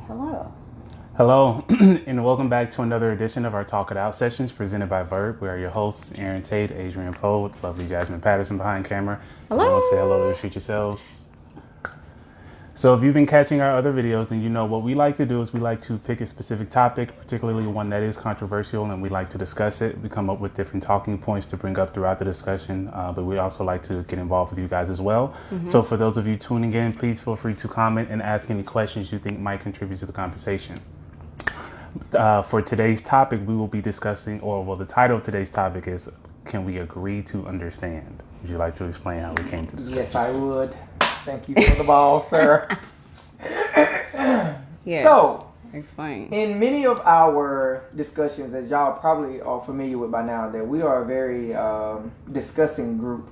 Hello. Hello, and welcome back to another edition of our Talk It Out sessions presented by VERB. We are your hosts, Aaron Tate, Adrian Poe, with lovely Jasmine Patterson behind camera. Everyone say hello to Hello. the future selves. So if you've been catching our other videos, then you know what we like to do is we like to pick a specific topic, particularly one that is controversial, and we like to discuss it. We come up with different talking points to bring up throughout the discussion, but we also like to get involved with you guys as well. So for those of you tuning in, please feel free to comment and ask any questions you think might contribute to the conversation. For today's topic, we will be discussing, the title of today's topic is, Can We Agree to Understand? Would you like to explain how we came to this? Yes, I would. Thank you for the ball, sir. Yes. So, explain. in many of our discussions, as y'all probably are familiar with by now, that we are a very discussing group.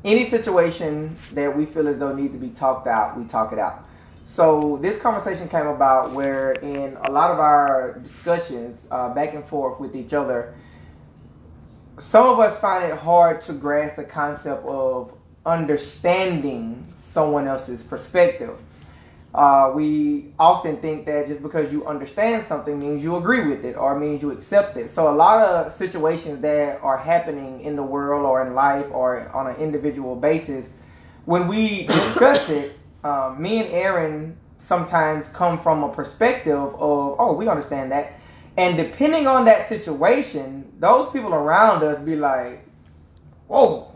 Any situation that we feel as though need to be talked out, we talk it out. So this conversation came about where in a lot of our discussions back and forth with each other, some of us find it hard to grasp the concept of understanding someone else's perspective. We often think that just because you understand something means you agree with it or means you accept it. So a lot of situations that are happening in the world or in life or on an individual basis, when we discuss it, me and Aaron sometimes come from a perspective of, oh, we understand that. And depending on that situation, those people around us be like, whoa.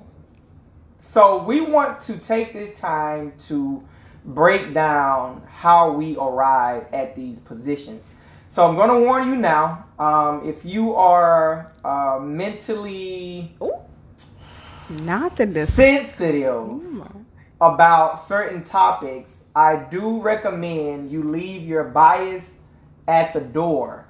So we want to take this time to break down how we arrive at these positions. So I'm going to warn you now, if you are mentally Not the sensitive about certain topics, I do recommend you leave your bias at the door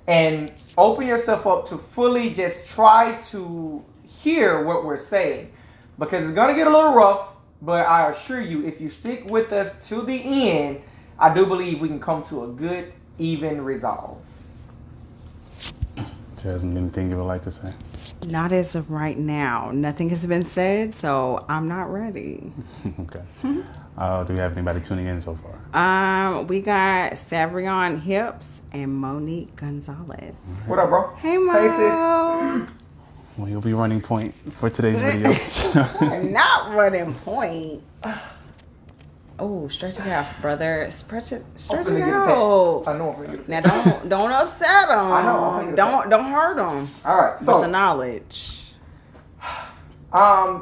and open yourself up to fully just try to hear what we're saying, because it's going to get a little rough, but I assure you, if you stick with us to the end, I do believe we can come to a good, even resolve. Jasmine, anything you would like to say? Not as of right now. Nothing has been said, so I'm not ready. Okay. Do we have anybody tuning in so far? We got Savrion Hips and Monique Gonzalez. What up, bro? Hey, Mo. Hey, sis. Well, you'll be running point for today's video. Not running point. Oh, stretch it out, brother. Stretch it out. I know I'm finna get Now attacked. don't upset them. I know, I'm finna get Don't hurt them. All right, With so the knowledge. I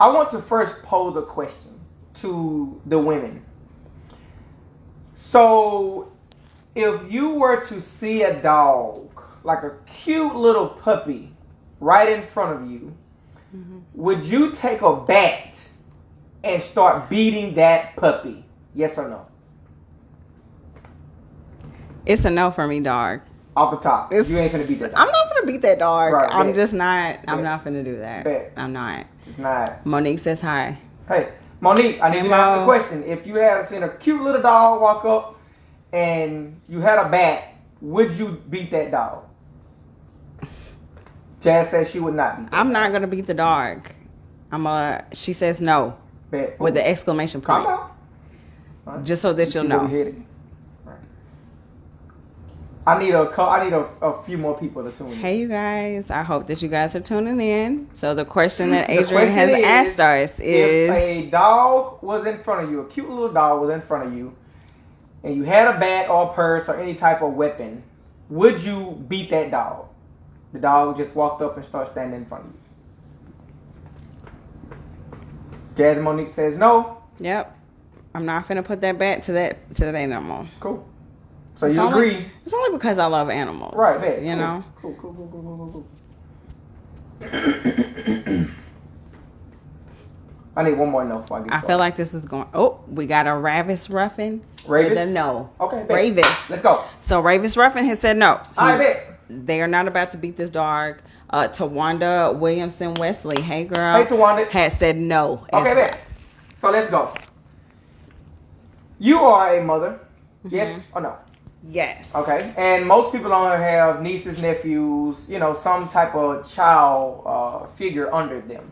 want to first pose a question to the women. So, if you were to see a dog, like a cute little puppy, right in front of you, would you take a bat and start beating that puppy? Yes or no? It's a no for me, dog. Off the top, It's- you ain't gonna beat that dog. I'm not gonna beat that dog. Right, I'm bet. just not. I'm Bet. not gonna do that. Bet. I'm not. It's not. Monique says hi. Hey, Monique, I need Hey, you to answer the Mo. question. If you had seen a cute little dog walk up and you had a bat, would you beat that dog? Jazz says she would not beat that I'm dog. not gonna beat the dog. She says no Bet. with the exclamation Calm point, down. just so that See you'll where we know. headed. Right. I need a few more people to tune in. Hey, you guys. I hope that you guys are tuning in. So the question that The Adrian question has is, asked us if a is, dog was in front of you, a cute little dog was in front of you, and you had a bat or a purse or any type of weapon, would you beat that dog? The dog just walked up and started standing in front of you. Jazz Monique says no. "Yep, I'm not finna put that back to that animal." Cool. So It's you only- agree? It's only because I love animals, Right, bet. You Cool. know. Cool. I need one more no before I get I started. feel like this is going. Oh, we got a Ravis Ruffin Ravis? with a no. Okay, bet. Ravis. Let's go. So Ravis Ruffin has said no. I bet. They are not about to beat this dog. Tawanda Williamson Wesley, hey girl, Hey, Tawanda. has said no. as Okay, well. bet. So let's go. You are a mother, yes or no? Yes. Okay, and most people on here have nieces, nephews, some type of child figure under them.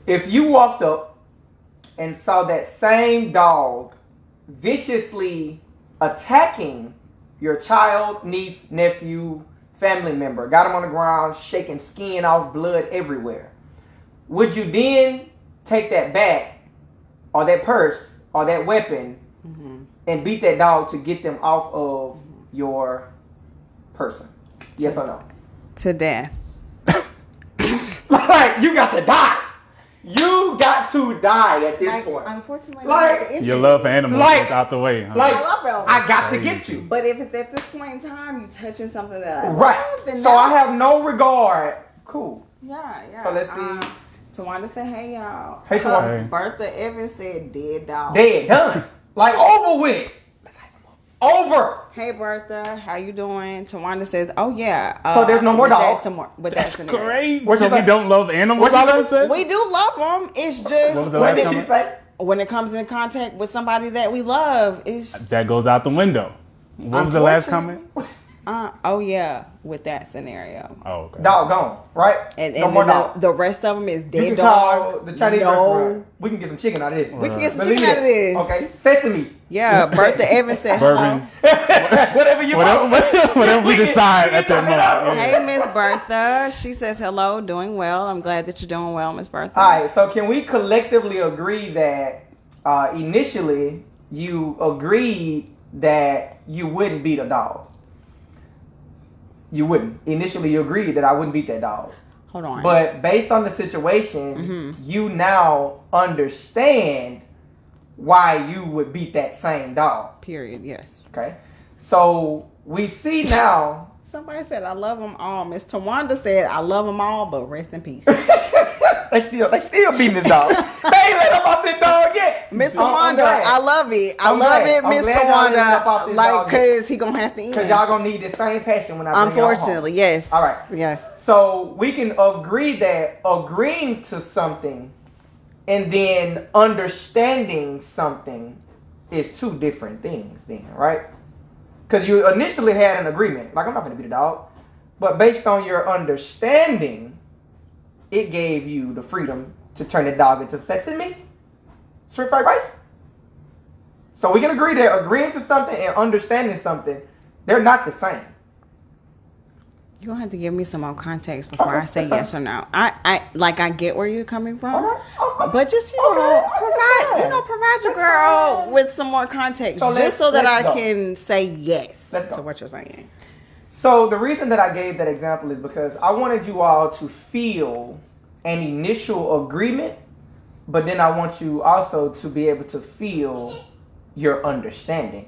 If you walked up and saw that same dog viciously attacking your child, niece, nephew, family member, got them on the ground, shaking skin off, blood everywhere, would you then take that bat or that purse or that weapon and beat that dog to get them off of your person? Yes or no? To death. Like, you got to die. You got to die at this point. Unfortunately, Like, Your love for animals Like- is out the way. Huh? Like, I love animals. I got to get you. but if it's at this point in time, you touching something that I Right. love, then So I have no regard. Cool. yeah. So let's see. Tawanda said, "Hey y'all." Hey, Tawanda. Hey. Bertha Evans said, "Dead dog." Dead. Done. Like, over with. Over. Hey Bertha, how you doing? Tawanda says, "Oh yeah." So there's no more with dogs? That's Great. What So you we think? don't love animals What you all of a think? sudden? We do love them. It's What just was the What last did time? she say? when it comes in contact with somebody that we love, it's That goes out the window. What was the last comment? oh yeah, with that scenario. Oh, okay. Doggone. Right? And no more then dog. the rest of them is You dead can dog. call the Chinese restaurant. We can get some chicken out of this. We can get some Believe chicken out of it. this. Okay. Sesame. Yeah, Bertha Evans said, Bourbon. "Hello." Whatever you want. Whatever we decide can at that talk it out. moment. Hey, Miss Bertha. She says, "Hello, doing well. I'm glad that you're doing well, Miss Bertha." All right, so can we collectively agree that initially you agreed that you wouldn't beat a dog? You wouldn't. Initially, you agreed that I wouldn't beat that dog. Hold on. But based on the situation, you now understand why you would beat that same dog. Period. Yes. Okay? So we see now. Somebody said, "I love them all." Miss Tawanda said, "I love them all, but rest in peace." They still beating this dog. They ain't let up off this dog yet. Miss I'm Tawanda, glad. I love it. I I'm love glad. it, I'm Miss glad y'all didn't let up off Tawanda. this Like, dog cause he gonna have to Cause end. y'all gonna need the same passion when I bring y'all home. Unfortunately, yes. All right. Yes. So we can agree that agreeing to something and then understanding something is two different things then, right? Because you initially had an agreement, like I'm not gonna beat a dog, but based on your understanding, it gave you the freedom to turn the dog into sesame, stir fried rice. So we can agree that agreeing to something and understanding something, they're not the same. You're gonna have to give me some more context before Okay, I say that's yes or no. I get where you're coming from. All right. But just provide your girl with some more context, So just so that I let's go. can say yes Let's go. to what you're saying. So the reason that I gave that example is because I wanted you all to feel an initial agreement, but then I want you also to be able to feel your understanding.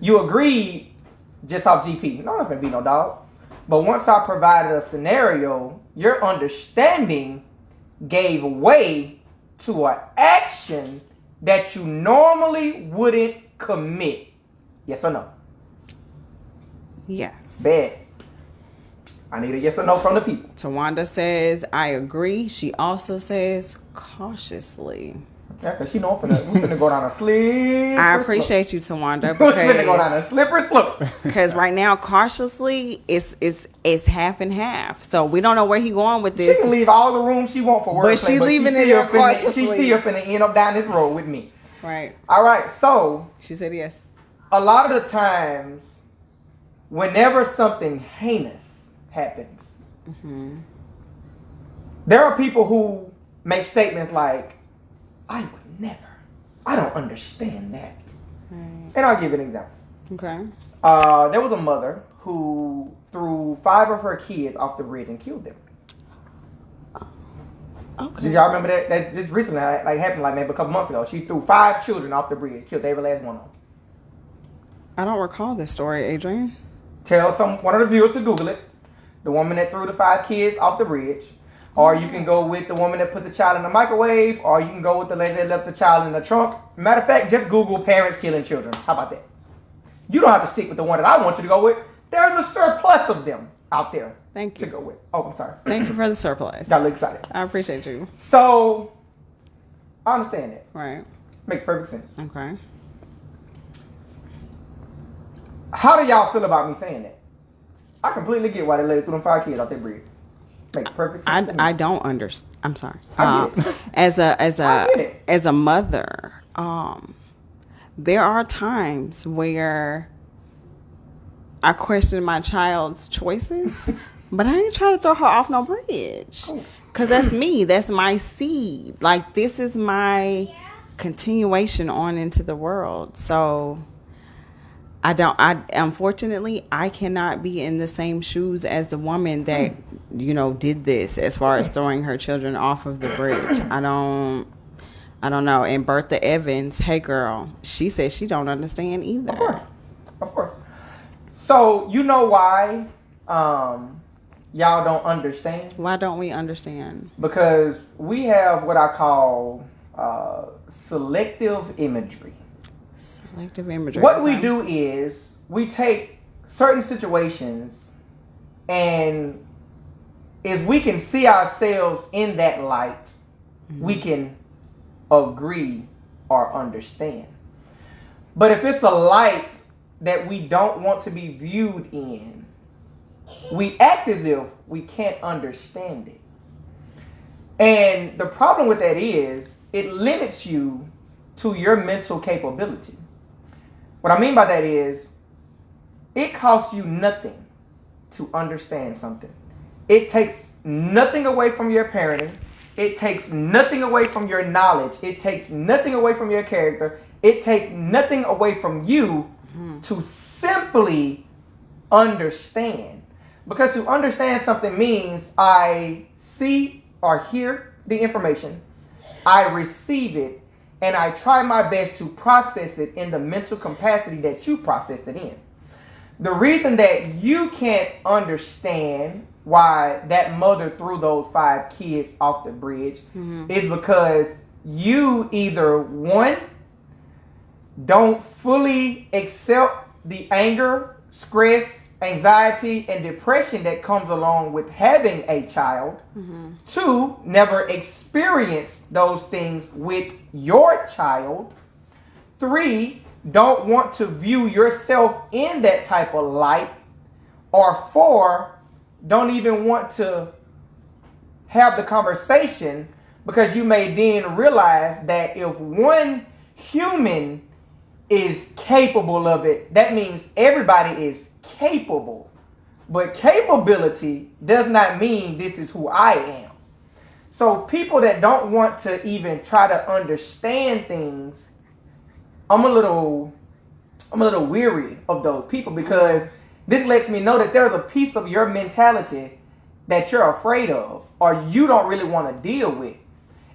You agreed just off GP. No, I'm not gonna be no dog. But once I provided a scenario, your understanding gave way to an action that you normally wouldn't commit. Yes or no? Yes. Bad. I need a yes or no from the people. Tawanda says, "I agree." She also says, "Cautiously." Yeah, because she know we finna go down a slippery I appreciate you, Tawanda, slope. We finna go down a because slippery slope. because right now, cautiously is half and half. So we don't know where he going with She this. can leave all the room she want for work. But she leaving it there cautiously. She still finna end up down this road with me. Right. All right, so She said yes. a lot of the times, whenever something heinous happens, there are people who make statements like, "I would never. I don't understand that." Right. And I'll give you an example. Okay. There was a mother who threw 5 of her kids off the bridge and killed them. Okay. Did y'all remember that? That just recently like happened like maybe a couple months ago. She threw 5 children off the bridge, killed every last one of them. I don't recall this story, Adrian. Tell one of the viewers to Google it. The woman that threw the 5 kids off the bridge. Or you can go with the woman that put the child in the microwave. Or you can go with the lady that left the child in the trunk. Matter of fact, just Google parents killing children. How about that? You don't have to stick with the one that I want you to go with. There's a surplus of them out there Thank to you. go with. Oh, I'm sorry. Thank you for the surplus. Got a little excited. I appreciate you. So, I understand that. Right. Makes perfect sense. Okay. How do y'all feel about me saying that? I completely get why they let it through them 5 kids out their breed. Makes perfect sense. to me. I don't understand. I'm sorry. I get it. As I get it. a mother, there are times where I question my child's choices, but I ain't trying to throw her off no bridge. Because that's me. That's my seed. Like, this is my continuation on into the world. So unfortunately, I cannot be in the same shoes as the woman that, did this as far as throwing her children off of the bridge. I don't know. And Bertha Evans, hey girl, she says she don't understand either. Of course. So, you know why y'all don't understand? Why don't we understand? Because we have what I call selective imagery. Selective imagery. What we do is we take certain situations, and if we can see ourselves in that light, we can agree or understand. But if it's a light that we don't want to be viewed in, we act as if we can't understand it. And the problem with that is it limits you to your mental capability. What I mean by that is it costs you nothing to understand something. It takes nothing away from your parenting. It takes nothing away from your knowledge. It takes nothing away from your character. It takes nothing away from you to simply understand. Because to understand something means I see or hear the information, I receive it, and I try my best to process it in the mental capacity that you processed it in. The reason that you can't understand why that mother threw those 5 kids off the bridge is because you either, one, don't fully accept the anger, stress, anxiety, and depression that comes along with having a child. 2, never experience those things with your child. 3, don't want to view yourself in that type of light. Or 4, don't even want to have the conversation because you may then realize that if one human is capable of it, that means everybody is capable. But capability does not mean this is who I am. So people that don't want to even try to understand things, I'm a little weary of those people, because this lets me know that there's a piece of your mentality that you're afraid of or you don't really want to deal with.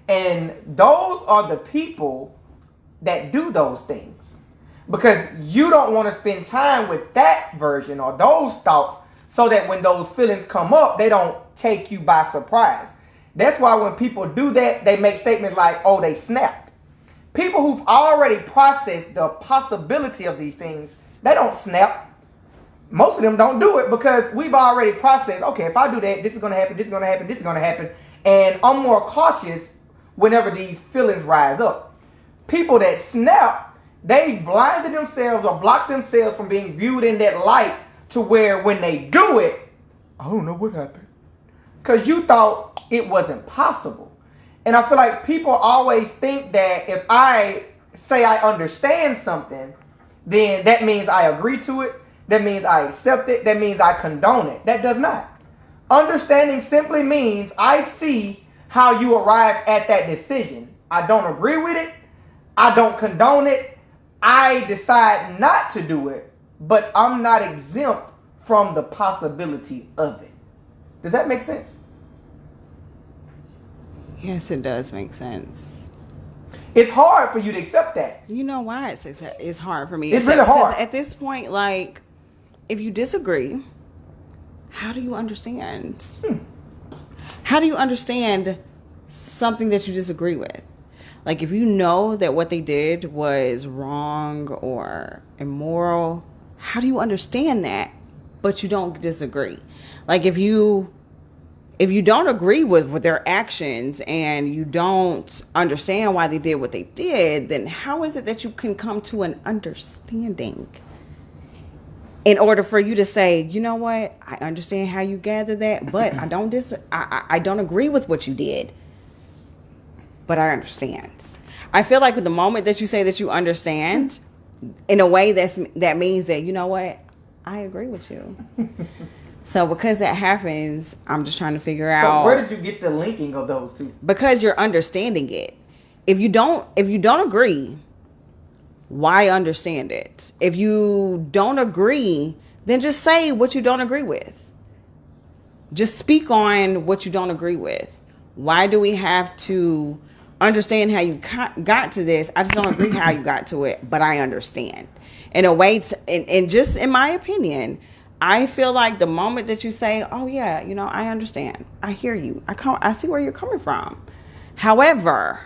And those are the people that do those things. Because you don't want to spend time with that version or those thoughts so that when those feelings come up, they don't take you by surprise. That's why when people do that, they make statements like, oh, they snapped. People who've already processed the possibility of these things, they don't snap. Most of them don't do it because we've already processed, okay, if I do that, this is going to happen, this is going to happen, this is going to happen. And I'm more cautious whenever these feelings rise up. People that snap, they've blinded themselves or blocked themselves from being viewed in that light to where when they do it, I don't know what happened. Because you thought it wasn't possible. And I feel like people always think that if I say I understand something, then that means I agree to it. That means I accept it. That means I condone it. That does not. Understanding simply means I see how you arrived at that decision. I don't agree with it. I don't condone it. I decide not to do it, but I'm not exempt from the possibility of it. Does that make sense? Yes, it does make sense. It's hard for you to accept that. You know why it's hard for me? It's really hard. At this point, like, if you disagree, how do you understand? How do you understand something that you disagree with? Like, if you know that what they did was wrong or immoral, how do you understand that, but you don't disagree? Like, if you don't agree with their actions and you don't understand why they did what they did, then how is it that you can come to an understanding in order for you to say, you know what, I understand how you gathered that, but I don't agree with what you did, but I understand. I feel like the moment that you say that you understand, in a way that means that, you know what, I agree with you. So because that happens, I'm just trying to figure out. So where did you get the linking of those two? Because you're understanding it. If you don't agree, why understand it? If you don't agree, then just say what you don't agree with. Just speak on what you don't agree with. Why do we have to understand how you got to this? I just don't agree how you got to it, but I understand. In a way, and just in my opinion, I feel like the moment that you say, oh yeah, you know, I understand. I hear you. I see where you're coming from. However,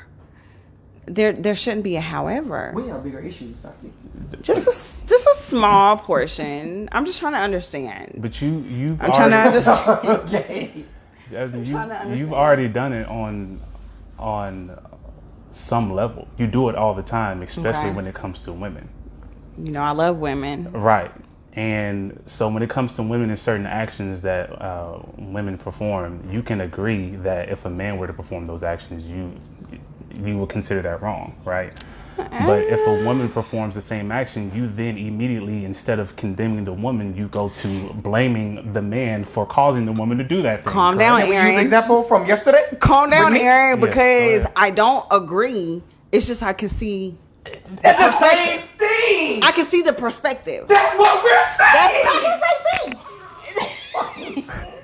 there shouldn't be a however. We have bigger issues, I see. Just a small portion. I'm just trying to understand. But you've I'm trying to understand. Okay. Jasmine, you've already done it on some level. You do it all the time, especially when it comes to women. You know, I love women. Right. And so when it comes to women and certain actions that women perform, you can agree that if a man were to perform those actions, you would consider that wrong, right? But if a woman performs the same action, you then immediately, instead of condemning the woman, you go to blaming the man for causing the woman to do that thing. Calm down, Can we Aaron. use an example from yesterday? Calm down, Aaron, because Yes, I don't agree. It's just I can see. It's the same thing. I can see the perspective. That's what we're saying.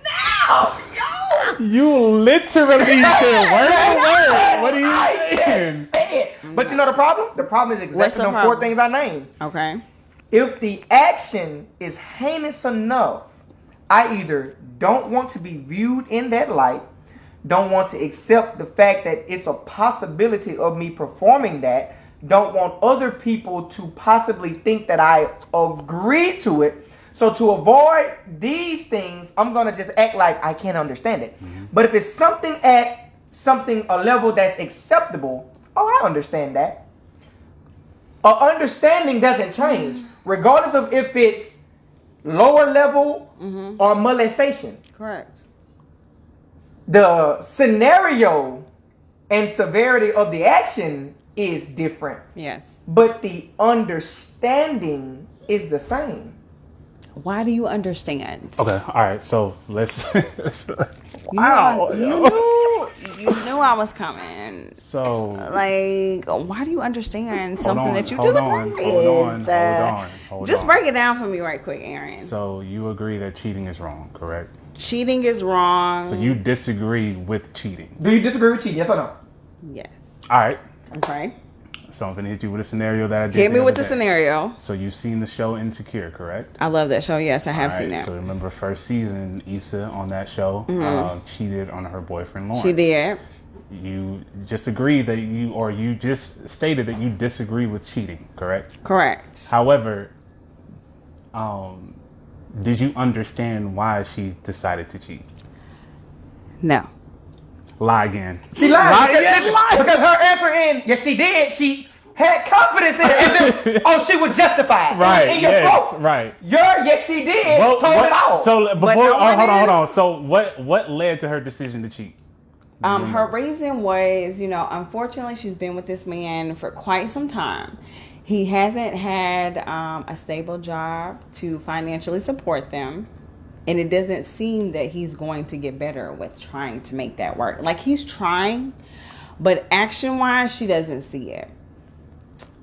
Now, yo. You literally said word for word. What are you saying? But you know the problem? The problem is What's exactly the the four problem? things I named. Okay. If the action is heinous enough, I either don't want to be viewed in that light, don't want to accept the fact that it's a possibility of me performing that, don't want other people to possibly think that I agree to it. So to avoid these things, I'm going to just act like I can't understand it. Mm-hmm. But if it's something at a level that's acceptable, oh, I understand that. Understanding doesn't change, regardless of if it's lower level or molestation. Correct. The scenario and severity of the action is different. Yes. But the understanding is the same. Why do you understand? Okay, all right. So let's. Wow. You knew I was coming. So like, why do you understand something that you hold disagree on, with? hold Just on. break it down for me right quick, Aaron. So you agree that cheating is wrong, correct? Cheating is wrong. So you disagree with cheating? Do you disagree with cheating? Yes or no? Yes. All right. Okay. So I'm gonna hit you with a scenario that I did. Hit me with the scenario. So you've seen the show Insecure, correct? I love that show. Yes, I have seen that. So remember first season, Issa on that show cheated on her boyfriend Lawrence. She did. You just agreed that you just stated that you disagree with cheating, correct? Correct. However, did you understand why she decided to cheat? No. Lie again. She lied. Because her answer in, yes, she did. She had confidence in it. As if, she was justified. Right. In your Yes. quote. Right. Your yes, she did. Told it all. So before, no one hold is. on. So what led to her decision to cheat? Her reason was, unfortunately, she's been with this man for quite some time. He hasn't had a stable job to financially support them. And it doesn't seem that he's going to get better with trying to make that work. Like, he's trying, but action-wise, she doesn't see it.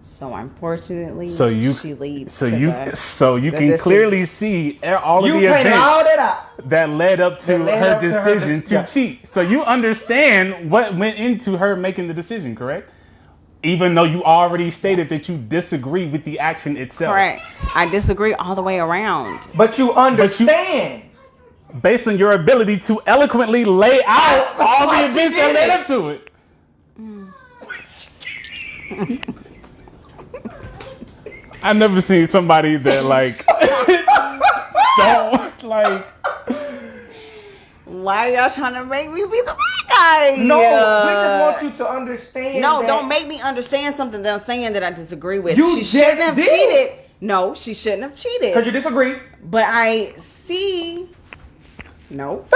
So, unfortunately, she leads so to you can decision. clearly see all of the painted all events that out. that led up to her decision to yeah. cheat. So you understand what went into her making the decision, correct? Even though you already stated that you disagree with the action itself. Correct. I disagree all the way around. But you understand. Based on your ability to eloquently lay out all the events that led up to it. I've never seen somebody that don't Why are y'all trying to make me be the bad guy? No, we just want you to understand. No, that don't make me understand something that I'm saying that I disagree with. You She just shouldn't have did. cheated. No, she shouldn't have Because cheated. you disagree. But I see. No.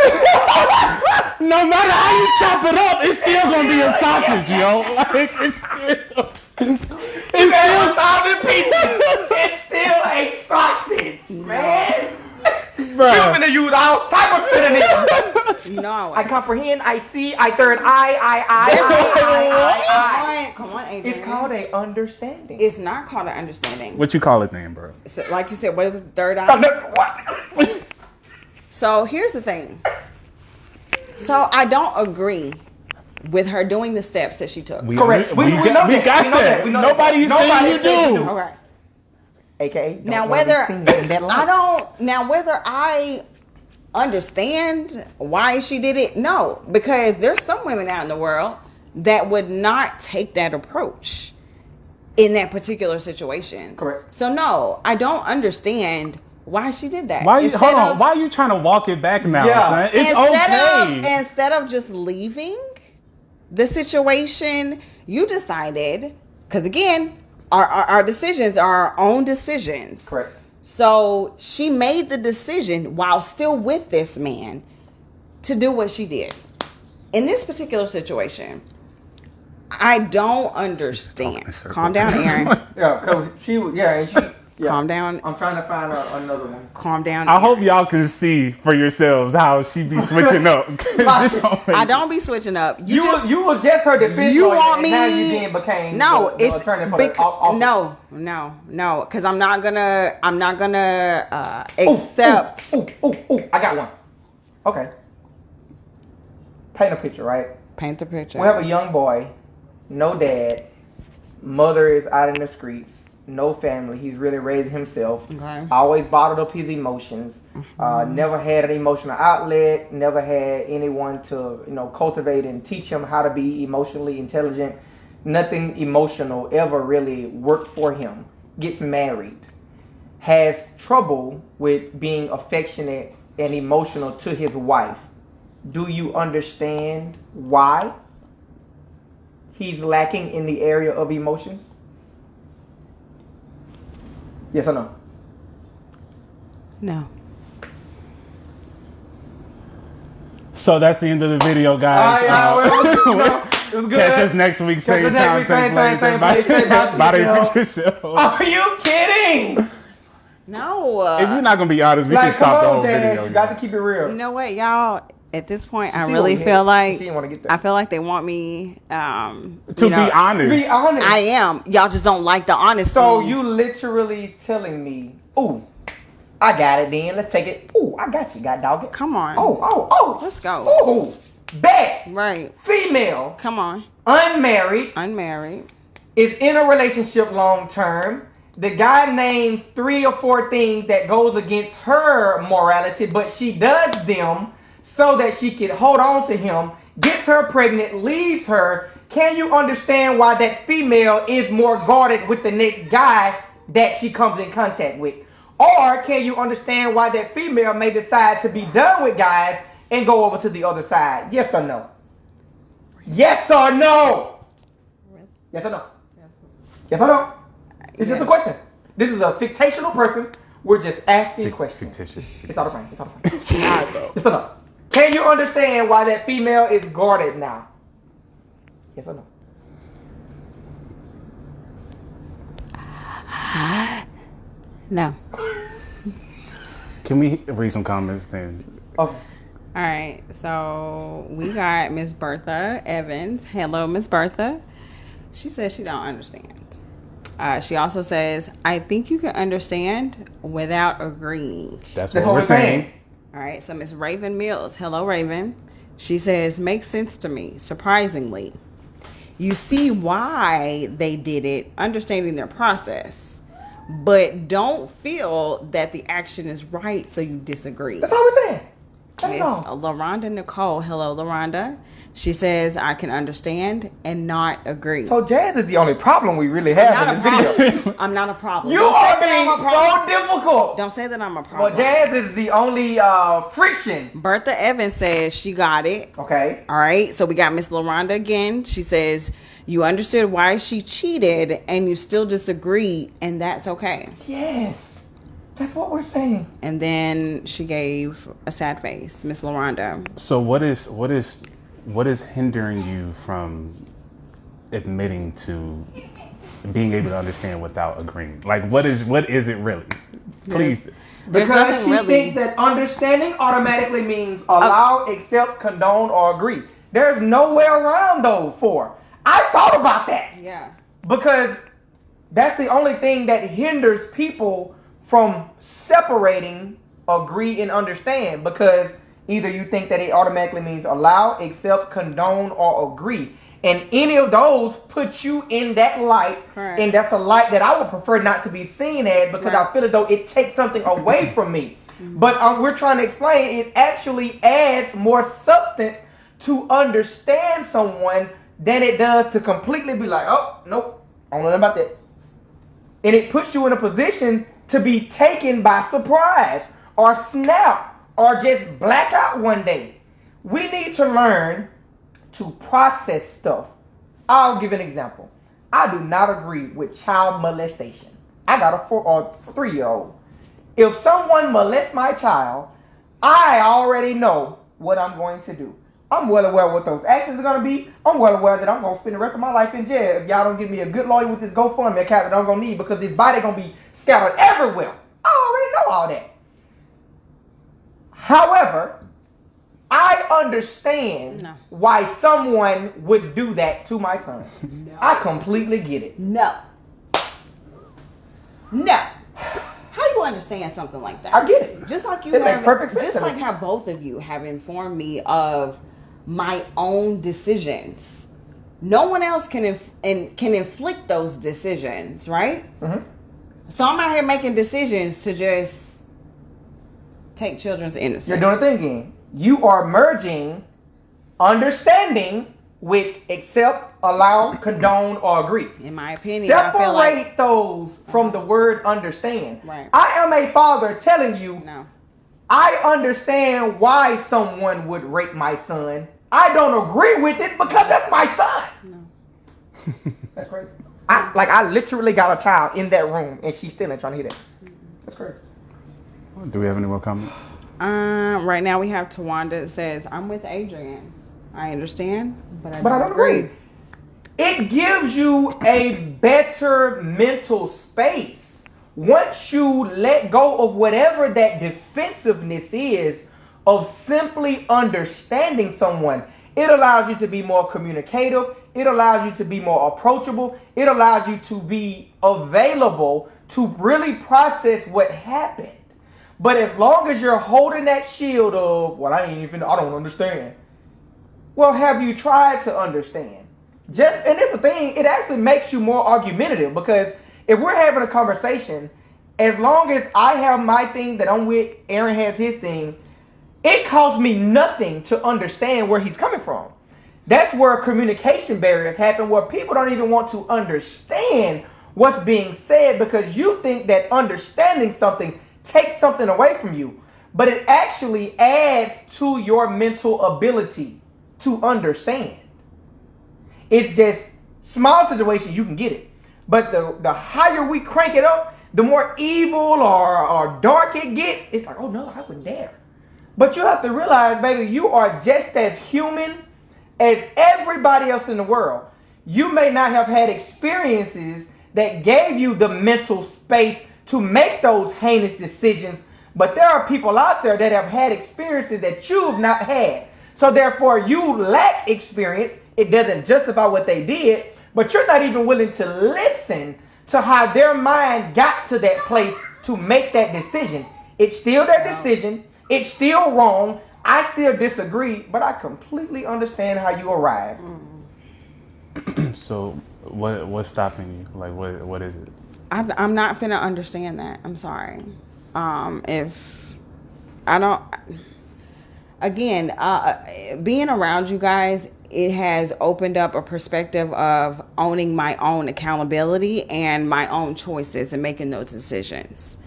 No matter how you chop it up, it's still gonna be a sausage, yo. It's still. You got 1,000 pieces. It's still a sausage, man. You're gonna use all type of synonyms. No. I comprehend, I see, I third eye. Come on, Adrian. It's called a understanding. It's not called an understanding. What you call it then, bro? So, like you said, what was the third eye? Oh, no, what? So here's the thing. So I don't agree with her doing the steps that she took. Correct. We know that. Nobody's saying you do. Okay. AKA. Now whether I understand why she did it, no, because there's some women out in the world that would not take that approach in that particular situation. Correct. So no, I don't understand why she did that. Why are you trying to walk it back now? Yeah. Son? It's okay. Instead of just leaving the situation, you decided, because again, our decisions are our own decisions. Correct. So she made the decision while still with this man to do what she did. In this particular situation, I don't understand. Calm down, Aaron. Yeah, because she was, and she. Yeah. Calm down. I'm trying to find another one. Calm down. I hope y'all can see for yourselves how she be switching up. I don't be switching up. You was just her defense you lawyer, want and me? now you then became the attorney for the office. No, because I'm not gonna accept. Ooh, I got one. Okay. Paint a picture, right? Paint the picture. We have a young boy, no dad, mother is out in the streets. No family. He's really raised himself. Okay. Always bottled up his emotions. Never had an emotional outlet. Never had anyone to cultivate and teach him how to be emotionally intelligent. Nothing emotional ever really worked for him. Gets married. Has trouble with being affectionate and emotional to his wife. Do you understand why he's lacking in the area of emotions? Yes or no? No. So that's the end of the video, guys. It was good. Catch us next week, same time, same place. Bye yourself. Are you kidding? No. If you're not gonna be honest, we can stop the whole video. You got to keep it real. You know what, y'all? At this point, I really feel like they want me to be honest. Be honest. I am. Y'all just don't like the honesty. So you literally telling me, "Ooh, I got it. Then let's take it. Ooh, I got you. Got dog it. Come on. Oh. Let's go. Ooh, bet. Right. Female. Come on. Unmarried. Is in a relationship long term. The guy names 3 or 4 things that goes against her morality, but she does them so that she can hold on to him, gets her pregnant, leaves her. Can you understand why that female is more guarded with the next guy that she comes in contact with? Or can you understand why that female may decide to be done with guys and go over to the other side? Yes or no? Yes or no? Yes or no? Yes or no? It's just a question. This is a fictional person. We're just asking questions. Fictitious. It's all the same. Yes or no? Can you understand why that female is guarded now? Yes or no? No. Can we read some comments then? Okay. All right. So we got Miss Bertha Evans. Hello, Miss Bertha. She says she don't understand. She also says, I think you can understand without agreeing. That's what we're saying. All right, so Miss Raven Mills. Hello, Raven. She says, makes sense to me, surprisingly. You see why they did it, understanding their process, but don't feel that the action is right, so you disagree. That's all we're saying. Miss LaRonda Nicole. Hello, LaRonda. She says, I can understand and not agree. So Jazz is the only problem we really have in this video. I'm not a problem. You are being so difficult. Don't say that I'm a problem. Well, Jazz is the only friction. Bertha Evans says she got it. Okay. All right. So we got Miss LaRonda again. She says, you understood why she cheated and you still disagree, and that's okay. Yes. That's what we're saying. And then she gave a sad face, Miss LaRonda. So what is hindering you from admitting to being able to understand without agreeing? Like, what is it really? Please. There's Because nothing she really. thinks that understanding automatically means allow, accept, condone, or agree. There's no way around those four. I thought about that. Yeah. Because that's the only thing that hinders people from separating agree and understand. Because either you think that it automatically means allow, accept, condone, or agree. And any of those put you in that light. Correct. And that's a light that I would prefer not to be seen as, because I feel as though it takes something away from me. But we're trying to explain it actually adds more substance to understand someone than it does to completely be like, oh, nope, I don't know nothing about that. And it puts you in a position to be taken by surprise or snap or just black out one day. We need to learn to process stuff. I'll give an example. I do not agree with child molestation. I got a 4 or 3-year-old. If someone molests my child, I already know what I'm going to do. I'm well aware what those actions are going to be. I'm well aware that I'm going to spend the rest of my life in jail if y'all don't give me a good lawyer with this GoFundMe account that I'm going to need, because this body going to be scattered everywhere. I already know all that. However, I understand why someone would do that to my son. No. I completely get it. No. How you understand something like that? I get it. Just like you it makes perfect sense. Just like how both of you have informed me of my own decisions. No one else can inflict those decisions, right? Mm-hmm. So I'm out here making decisions to just take children's innocence. You're doing a thing again. You are merging understanding with accept, allow, condone, or agree. In my opinion, separate I feel like those from the word understand. Right. I am a father telling you, no. I understand why someone would rape my son. I don't agree with it because that's my son. No. That's crazy. I literally got a child in that room and she's still ain't trying to hear that. That's crazy. Do we have any more comments? Right now we have Tawanda that says, I'm with Adrian. I understand, but I don't agree. It gives you a better mental space. Once you let go of whatever that defensiveness is of simply understanding someone, it allows you to be more communicative. It allows you to be more approachable. It allows you to be available to really process what happened. But as long as you're holding that shield of, well, I don't understand. Well, have you tried to understand? And it's the thing, it actually makes you more argumentative, because if we're having a conversation, as long as I have my thing that I'm with, Aaron has his thing, it costs me nothing to understand where he's coming from. That's where communication barriers happen, where people don't even want to understand what's being said because you think that understanding something takes something away from you. But it actually adds to your mental ability to understand. It's just small situations, you can get it. But the higher we crank it up, the more evil or dark it gets. It's like, oh no, I wouldn't dare. But you have to realize, baby, you are just as human as everybody else in the world. You may not have had experiences that gave you the mental space to make those heinous decisions, but there are people out there that have had experiences that you've not had. So therefore, you lack experience. It doesn't justify what they did, but you're not even willing to listen to how their mind got to that place to make that decision. It's still their decision. It's still wrong. I still disagree, but I completely understand how you arrived. So what's stopping you? Like, what is it? I'm not finna understand that. I'm sorry. If I don't, again, being around you guys, it has opened up a perspective of owning my own accountability and my own choices and making those decisions.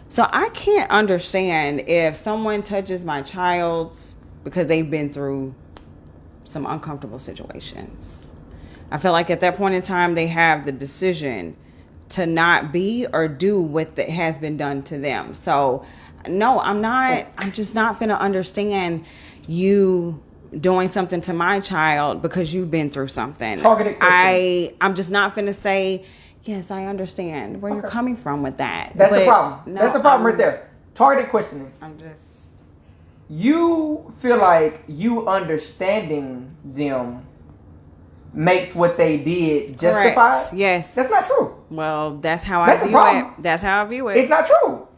So I can't understand if someone touches my child because they've been through some uncomfortable situations. I feel like at that point in time, they have the decision to not be or do what has been done to them. So no, I'm just not gonna understand you doing something to my child because you've been through something. Targeted question. I'm just not gonna say yes, I understand where you're coming from with that. That's the But problem. no, That's the problem right there. Targeted questioning. I'm just... You feel like you understanding them makes what they did justified? Correct. Yes. That's not true. Well, that's how That's I the view problem. it. That's how I view it. It's not true.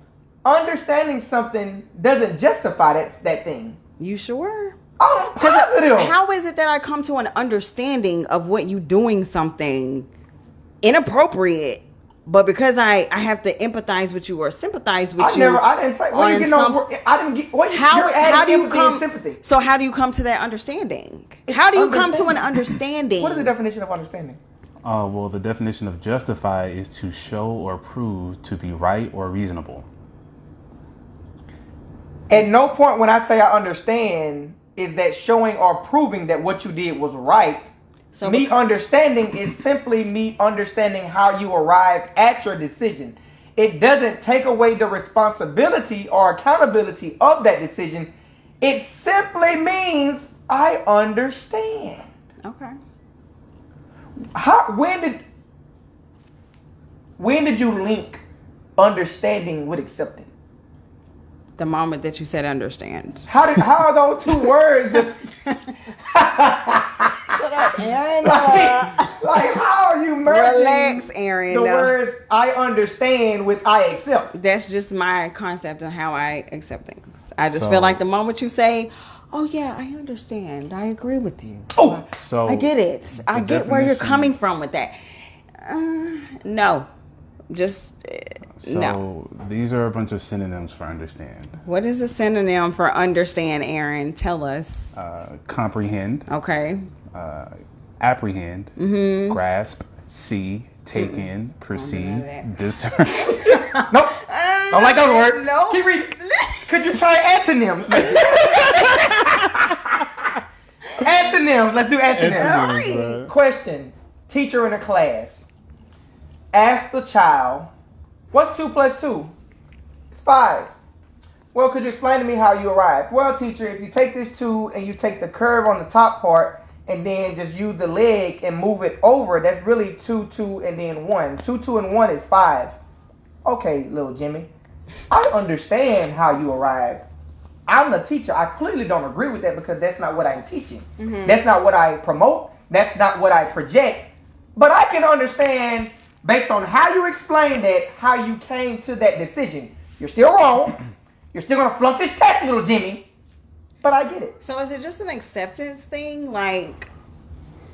Understanding something doesn't justify that thing. You sure? I'm positive. How is it that I come to an understanding of what you doing something inappropriate, but because I have to empathize with you or sympathize with you? I didn't say. What you getting on? I didn't get. What How do you come? Sympathy. So how do you come to that understanding? How do you come to an understanding? What is the definition of understanding? Well, the definition of justify is to show or prove to be right or reasonable. At no point when I say I understand is that showing or proving that what you did was right. So me understanding is simply me understanding how you arrived at your decision. It doesn't take away the responsibility or accountability of that decision. It simply means I understand. Okay. When did you link understanding with accepting? The moment that you said understand. How are those two words? Shut up, Aaron. Like how are you merging? Relax, Aaron. The words I understand with I accept. That's just my concept of how I accept things. I just feel like the moment you say, "Oh yeah, I understand. I agree with you. Oh, so I get it. I get where you're coming from with that." No, just no. These are a bunch of synonyms for understand. What is a synonym for understand, Aaron? Tell us. Comprehend. Okay. Apprehend. Grasp. See. Take in. Perceive. Discern. Nope. Don't like those words. No. Keep reading. Could you try antonyms? Antonyms. Let's do antonyms. Question. Teacher in a class. Ask the child, what's 2 plus 2? It's 5. Well, could you explain to me how you arrived? Well, teacher, if you take this 2 and you take the curve on the top part and then just use the leg and move it over, that's really 2, 2, and then 1. 2, 2, and 1 is 5. Okay, little Jimmy. I understand how you arrived. I'm the teacher. I clearly don't agree with that because that's not what I'm teaching. That's not what I promote. That's not what I project. But I can understand based on how you explained that, how you came to that decision. You're still wrong. You're still going to flunk this test, little Jimmy. But I get it. So is it just an acceptance thing? Like,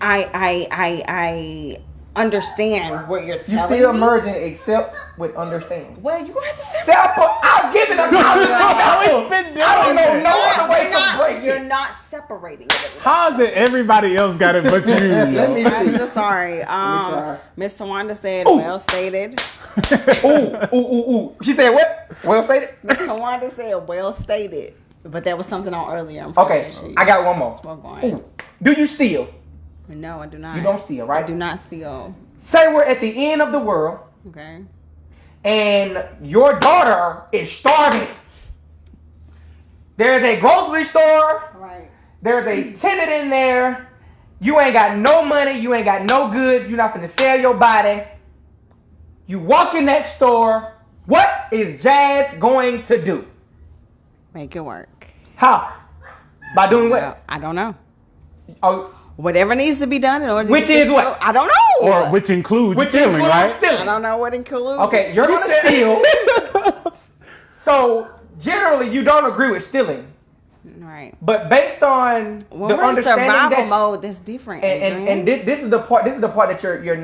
I understand what you're telling me. You still merging accept with understand. Well, you're going to have to separate. I'll give it a positive example. I don't know no other way to break it. You're not separating it. How's it everybody else got it but you? Let me see. I'm just sorry. Miss Tawanda said, well stated. Ooh. She said what? Well stated? Miss Tawanda said, well stated. But that was something on earlier. Okay, I got one more. Ooh. Do you steal? No, I do not. You don't steal, right? I do not steal. Say we're at the end of the world. Okay. And your daughter is starving. There's a grocery store. Right. There's a tenant in there. You ain't got no money. You ain't got no goods. You're not finna sell your body. You walk in that store. What is Jazz going to do? Make it work. How? By doing what? Well, I don't know. Oh, whatever needs to be done in order to which is what? I don't know. Or which includes stealing, right? I don't know what includes. Okay, you're going to steal. So, generally, you don't agree with stealing. Right. But based on when the we're in understanding survival that, mode, that's different. And this is the part. This is the part that you're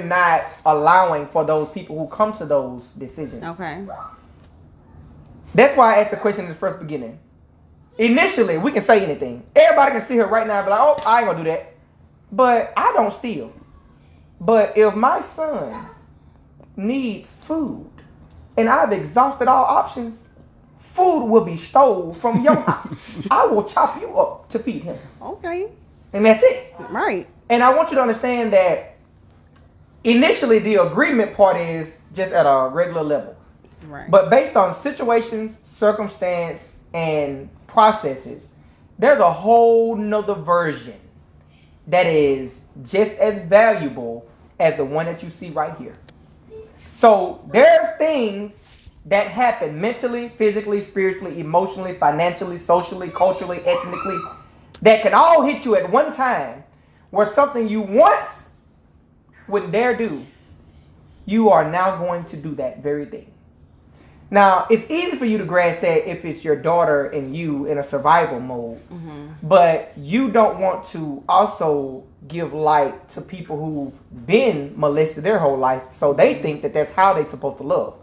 not allowing for those people who come to those decisions. Okay. That's why I asked the question in the first beginning. Initially, we can say anything. Everybody can sit here right now and be like, "Oh, I ain't gonna do that." But I don't steal. But if my son needs food and I've exhausted all options, food will be stolen from your house. I will chop you up to feed him. Okay. And that's it. Right. And I want you to understand that initially the agreement part is just at a regular level. Right. But based on situations, circumstance, and processes, there's a whole nother version that is just as valuable as the one that you see right here. So there's things that happen mentally, physically, spiritually, emotionally, financially, socially, culturally, ethnically, that can all hit you at one time, where something you once wouldn't dare do, you are now going to do that very thing. Now, it's easy for you to grasp that if it's your daughter and you in a survival mode, but you don't want to also give light to people who've been molested their whole life, so they think that that's how they're supposed to love.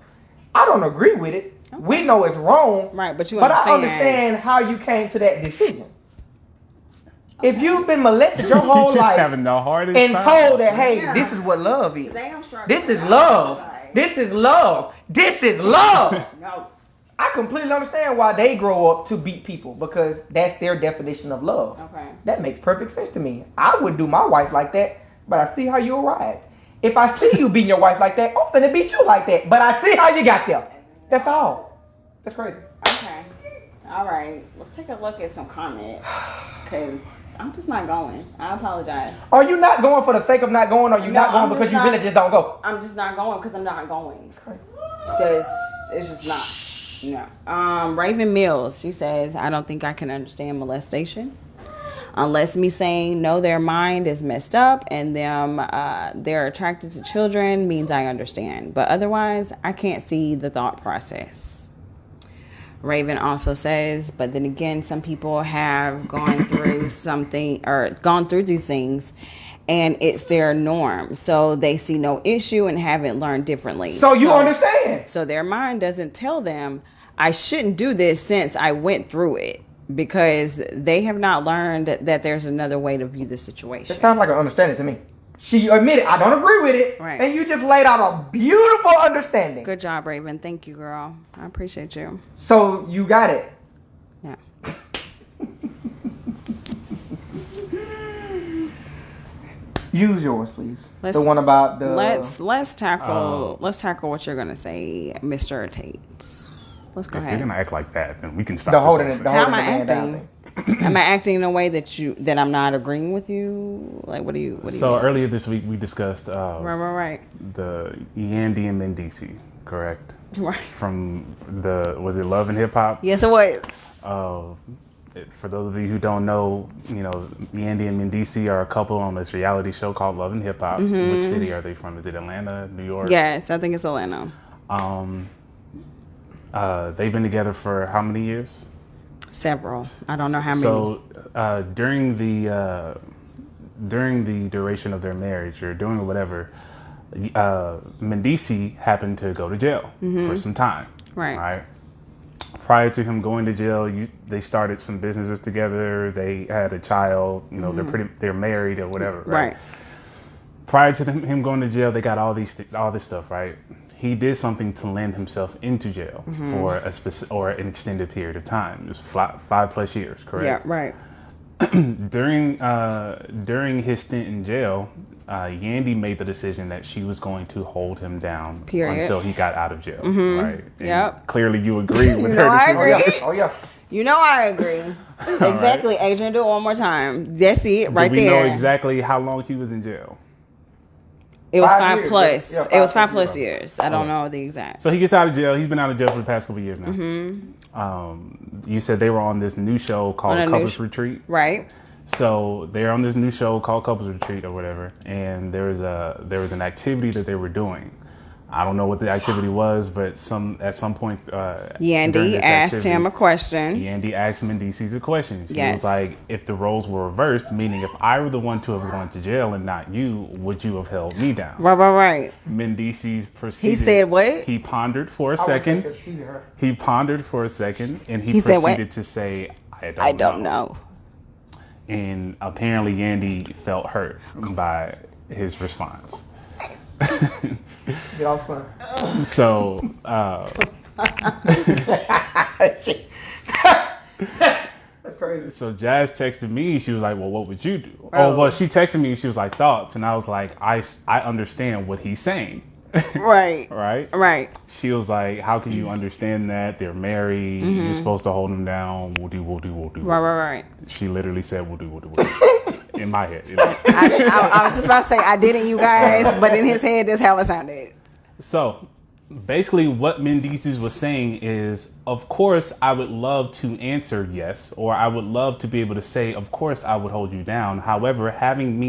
I don't agree with it. Okay. We know it's wrong, right? But I understand how you came to that decision. Okay. If you've been molested your whole life and told that, hey, this is what love is. This is love. This is love. This is love. No. I completely understand why they grow up to beat people, because that's their definition of love. Okay. That makes perfect sense to me. I wouldn't do my wife like that, but I see how you arrived. If I see you beating your wife like that, I'm finna beat you like that. But I see how you got there. That's all. That's crazy. Okay. All right. Let's take a look at some comments, because I'm just not going. I apologize. Are you not going for the sake of not going, or you not going because you really just don't go? I'm just not going because I'm not going. It's just not. No. Raven Mills, she says, I don't think I can understand molestation unless me saying no, their mind is messed up and they're attracted to children means I understand. But otherwise, I can't see the thought process. Raven also says, but then again, some people have gone through something or gone through these things and it's their norm. So they see no issue and haven't learned differently. So you understand. So their mind doesn't tell them, I shouldn't do this since I went through it, because they have not learned that there's another way to view the situation. It sounds like an understanding to me. She admitted, I don't agree with it. Right. And you just laid out a beautiful understanding. Good job, Raven. Thank you, girl. I appreciate you. So you got it. Yeah. Use yours, please. The one about the. Let's tackle what you're gonna say, Mr. Tate. Let's go ahead. If you're gonna act like that, then we can stop. How am I acting? Am I acting in a way that I'm not agreeing with you? Like, what do you? So earlier this week we discussed right. The Yandy and Mendici, correct? Right. From was it Love and Hip Hop? Yes, it was. For those of you who don't know, Yandy and Mendici are a couple on this reality show called Love and Hip Hop. Mm-hmm. Which city are they from? Is it Atlanta, New York? Yes, I think it's Atlanta. They've been together for how many years? Several. I don't know how many. So during the duration of their marriage or doing whatever, Mendici happened to go to jail for some time. Right. Prior to him going to jail, they started some businesses together. They had a child. They're married or whatever. Right. Prior to him going to jail, they got all this stuff. Right. He did something to land himself into jail for an extended period of time. It was 5+ years, correct? Yeah, right. During his stint in jail, Yandy made the decision that she was going to hold him down until he got out of jail. Right? Yep. Clearly, you agree with her. I agree. Oh yeah. You know I agree. Exactly, right. Adrian. Do it one more time. That's it, right there. Do we know exactly how long he was in jail? It was 5+. Yeah, it was 5+ years. I don't know the exact. So he gets out of jail. He's been out of jail for the past couple of years now. You said they were on this new show called Couples Retreat. Right. So they're on this new show called Couples Retreat or whatever, and there was an activity that they were doing. I don't know what the activity was, but at some point, Yandy asked him a question. Yandy asked Mendici a question. She was like, if the roles were reversed, meaning if I were the one to have gone to jail and not you, would you have held me down? Right. Mendici proceeded. He said what? He pondered for a second. And he proceeded to say, I don't know. And apparently Yandy felt hurt by his response. Get off fun. So, that's crazy. So Jazz texted me. She was like, "Well, what would you do?" She texted me. She was like, "Thoughts," and I was like, "I understand what he's saying." Right. Right. She was like, "How can you understand that? They're married. You're supposed to hold them down. We'll do. Right. She literally said, "We'll do." in my head. I was just about to say I didn't, you guys, but in his head, that's how it sounded. So basically what Mendices was saying is, of course, I would love to answer yes, or I would love to be able to say, of course, I would hold you down. However, having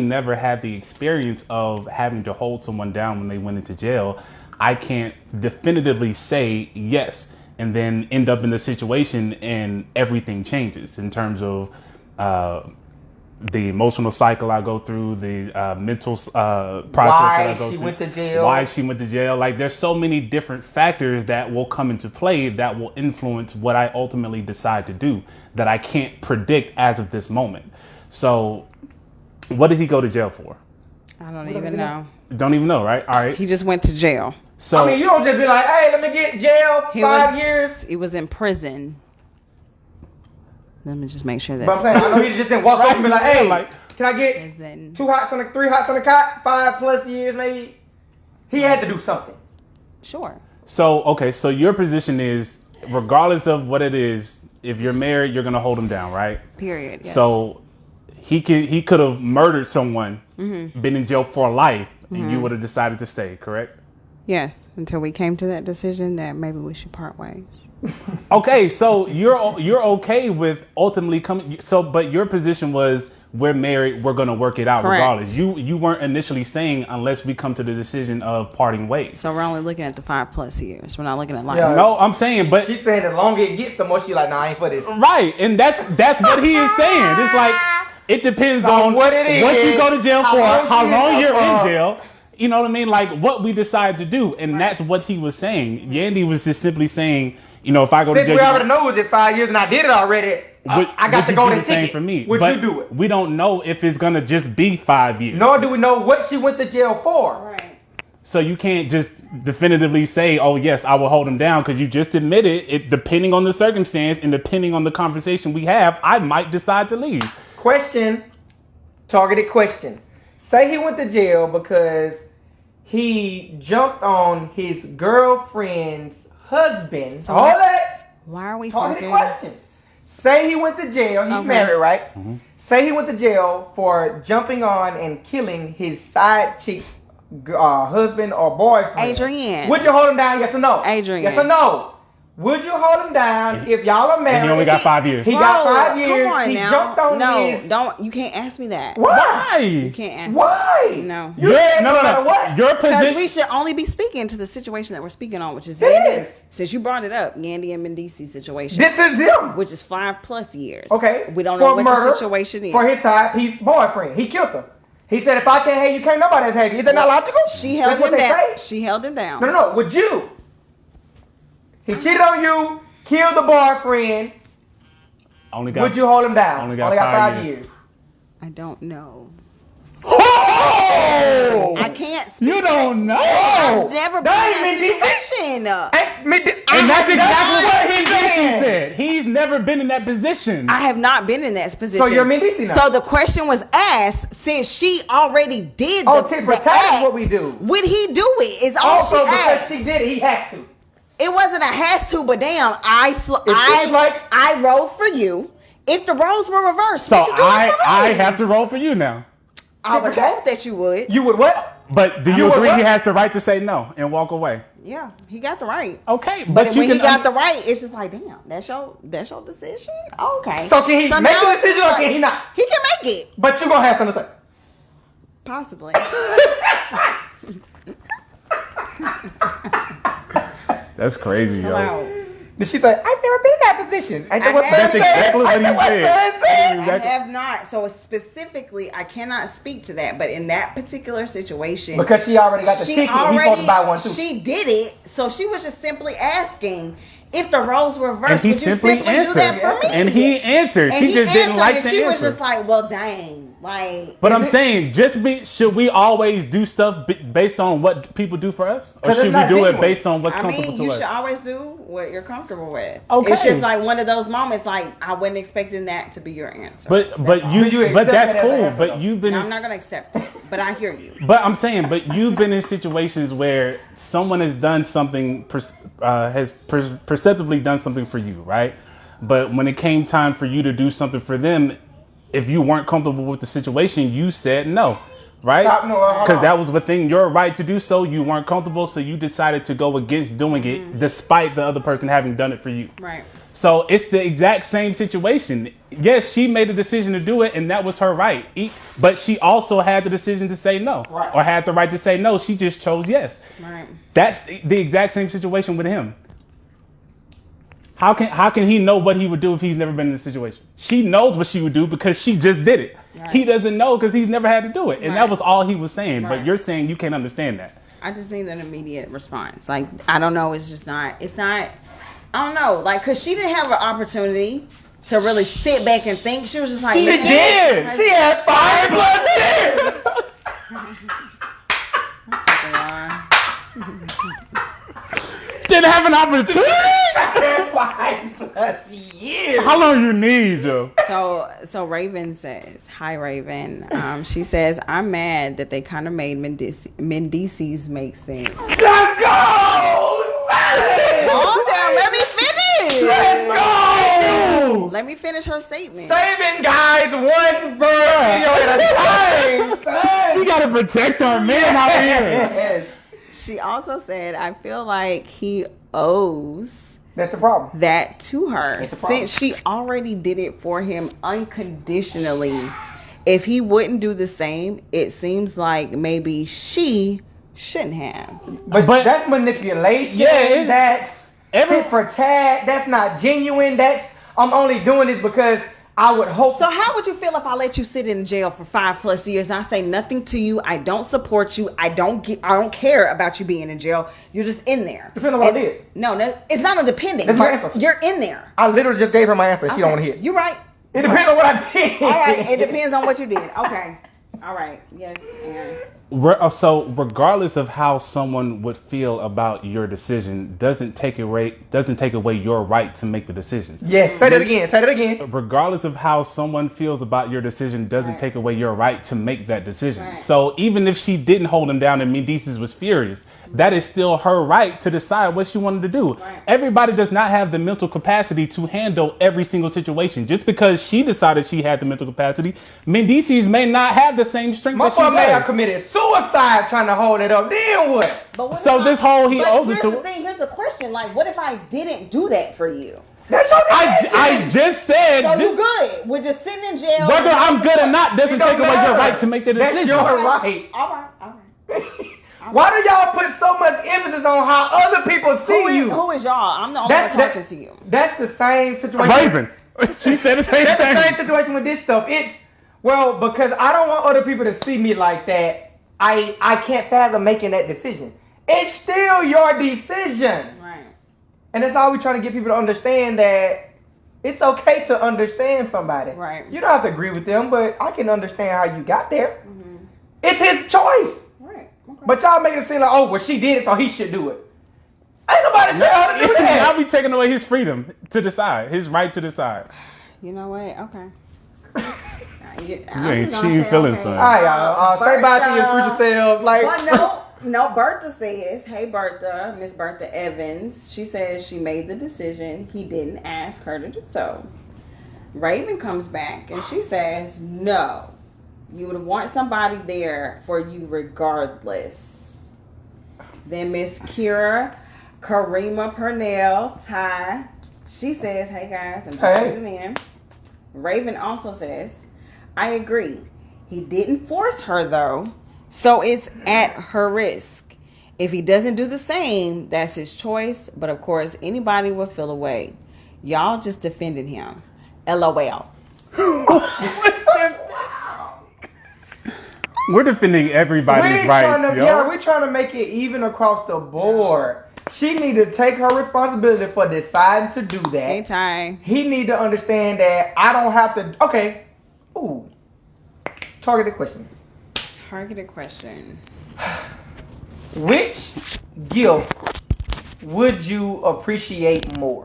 never had the experience of having to hold someone down when they went into jail, I can't definitively say yes and then end up in the situation and everything changes in terms of the emotional cycle I go through, the mental process that I go through. Why she went to jail. Why she went to jail. Like, there's so many different factors that will come into play that will influence what I ultimately decide to do that I can't predict as of this moment. So what did he go to jail for? I don't even know. Don't even know, right? All right. He just went to jail. So I mean, you don't just be like, hey, let me get jail 5 years. He was in prison. Let me just make sure that's. But I'm saying, I know he just didn't walk up and be like, hey, can I get 3 hots on the cot, 5+ years maybe? He had to do something. Sure. So, okay, so your position is, regardless of what it is, if you're married, you're going to hold him down, right? Period, yes. So he could have murdered someone, been in jail for life, and you would have decided to stay, correct? Yes, until we came to that decision that maybe we should part ways. Okay, so you're okay with ultimately coming. So, but your position was, we're married, we're gonna work it out. Correct. Regardless. You weren't initially saying unless we come to the decision of parting ways. So we're only looking at the 5+ years. We're not looking at life. Yeah. No, I'm saying, but she's saying the longer it gets, the more she like, nah, I ain't for this. Right, and that's what he is saying. It's like, it depends on what it is, what you go to jail for, how long you're in jail. You know what I mean? Like, what we decide to do. And that's what he was saying. Yandy was just simply saying, if I go to jail. Since we already know it's 5 years and I did it already, I got to go to ticket. For me. Would you do it? We don't know if it's going to just be 5 years. Nor do we know what she went to jail for. Right. So you can't just definitively say, oh, yes, I will hold him down, because you just admitted it, depending on the circumstance and depending on the conversation we have, I might decide to leave. Question, targeted question. Say he went to jail because he jumped on his girlfriend's husband. So hold that. Why are we targeted question? Say he went to jail. He's married, right? Mm-hmm. Say he went to jail for jumping on and killing his side chick husband or boyfriend. Adrian. Would you hold him down? Yes or no? Adrian. Yes or no? Would you hold him down if y'all are married? And he only got 5 years. He got 5 years. Come on he now. jumped on his... don't. You can't ask me that. Why? You can't ask Why? me. No. No. What? Your Because position... we should only be speaking to the situation that we're speaking on, which is Yandy. Since you brought it up, Yandy and Mendici situation. This is him. Which is 5+ years. Okay. We don't know what the situation is. For his side, his boyfriend. He killed her. He said, if I can't have you, can't nobody else have you. Is that not logical? She held him down. She held him down. No. Would you? He cheated on you. Killed the boyfriend. Would you hold him down? Only got 5 years. I don't know. Oh! I can't speak. You don't know. I've never been in that situation. And that's exactly what Mendici said. He's never been in that position. I have not been in that position. So you're Mendici now. So the question was asked, since she already did tit for tat is what we do. Would he do it? Is all also, she asked. because she did it, he had to. It wasn't a has to, but damn, I rode for you. If the roles were reversed, so would you do it for me? I have to roll for you now. I would hope that you would. You would what? But do you agree he has the right to say no and walk away? Yeah, he got the right. Okay, but when he got the right, it's just like, damn, that's your decision. Okay. So can he make the decision or can he not? He can make it. But you're gonna have something to say. Possibly. That's crazy, yo. Did she say, I've never been in that position? That's exactly what he said. I have not. So specifically, I cannot speak to that. But in that particular situation, because she already got the ticket, he's supposed to buy one too. She did it. So she was just simply asking, if the roles were reversed, would you simply do that for me? And he answered. She just didn't like the answer. She was just like, well, dang. Like, but I'm saying, should we always do stuff based on what people do for us? Or should we do it based on what's comfortable to us? You should always do what you're comfortable with. Okay. It's just like one of those moments, like, I wasn't expecting that to be your answer. But that's cool. But you've been... I'm not going to accept it. But I hear you. But I'm saying, you've been in situations where someone has done something, has perceptively done something for you, right? But when it came time for you to do something for them, if you weren't comfortable with the situation, you said no, right? Stop, no, hold Because on. that was within your right to do so. You weren't comfortable, so you decided to go against doing it despite the other person having done it for you. Right. So it's the exact same situation. Yes, she made a decision to do it, and that was her right. But she also had the decision to say no, Right. or had the right to say no. She just chose yes. Right. That's the exact same situation with him. How can he know what he would do if he's never been in a situation? She knows what she would do because she just did it. Right. He doesn't know because he's never had to do it, and that Right. was all he was saying. Right. But you're saying you can't understand that. I just need an immediate response. Like, I don't know. It's just not. It's not. I don't know. Like, cause she didn't have an opportunity to really sit back and think. She was just like, She did. She had 5 plus 10. Didn't have an opportunity. 5 plus years. How long you need, Joe? So Raven says, "Hi, Raven." She says, "I'm mad that they kind of made Mendices make sense." Let's go! Calm down. Let me finish. Let's go! Let me finish her statement. Saving guys one verb video at a time. We gotta protect our man out here. Yes. She also said, "I feel like he owes That's the problem. that to her That's the problem. since she already did it for him unconditionally. If he wouldn't do the same, it seems like maybe she shouldn't have." But But- that's manipulation. Yeah, That's tit for tat. That's not genuine. That's I'm only doing this because I would hope. So how would you feel if I let you sit in jail for 5+ years and I say nothing to you? I don't support you. I don't care about you being in jail. You're just in there. Depending on what I did. No, it's not a dependent. That's my answer. You're in there. I literally just gave her my answer. She don't want to hear. You're right. It depends on what I did. All right. It depends on what you did. Okay. All right. Yes, Aaron. So regardless of how someone would feel about your decision, doesn't take away your right to make the decision. Yes. Say that again. Say that again. Regardless of how someone feels about your decision, doesn't Right. take away your right to make that decision. Right. So even if she didn't hold him down and Mendices was furious, that is still her right to decide what she wanted to do. Right. Everybody does not have the mental capacity to handle every single situation. Just because she decided she had the mental capacity, Mendices may not have the same strength My that she fault may have does. committed suicide trying to hold it up. Then what? But what So if this whole he but owes it here's to- the thing. Here's the question. Like, what if I didn't do that for you? That's your decision. I just said, So you good? We're just sitting in jail. whether I'm good or not doesn't It don't take away your matter. right to make the decision. That's your right. All right. All right. Why do y'all put so much emphasis on how other people see you? Who is y'all? I'm the only one talking to you. That's the same situation. Raven. She said the same That's the same thing. situation with this stuff. It's because I don't want other people to see me like that. I can't fathom making that decision. It's still your decision. Right. And that's all we're trying to get people to understand, that it's okay to understand somebody. Right. You don't have to agree with them, but I can understand how you got there. It's his choice. Right. Okay. But y'all making it seem like, oh, well, she did it, so he should do it. Ain't nobody tell her to do that. I'll be taking away his freedom to decide, his right to decide. You know what? Okay. She ain't feeling something. All right, y'all. Say bye to your future self. Like, But no, Bertha says, hey, Bertha, Miss Bertha Evans. She says she made the decision. He didn't ask her to do so. Raven comes back and she says, no, you would want somebody there for you regardless. Then Miss Karima Purnell, Ty, she says, hey guys, I'm just tuning in. Raven also says, I agree. He didn't force her though, so it's at her risk. If he doesn't do the same, that's his choice. But of course, anybody will feel away. Y'all just defended him. LOL. We're defending everybody's rights, yo. we're trying to make it even across the board. She need to take her responsibility for deciding to do that. Hey, Ty. He need to understand that I don't have to. Okay. Ooh. Targeted question. Targeted question. Which gift would you appreciate more?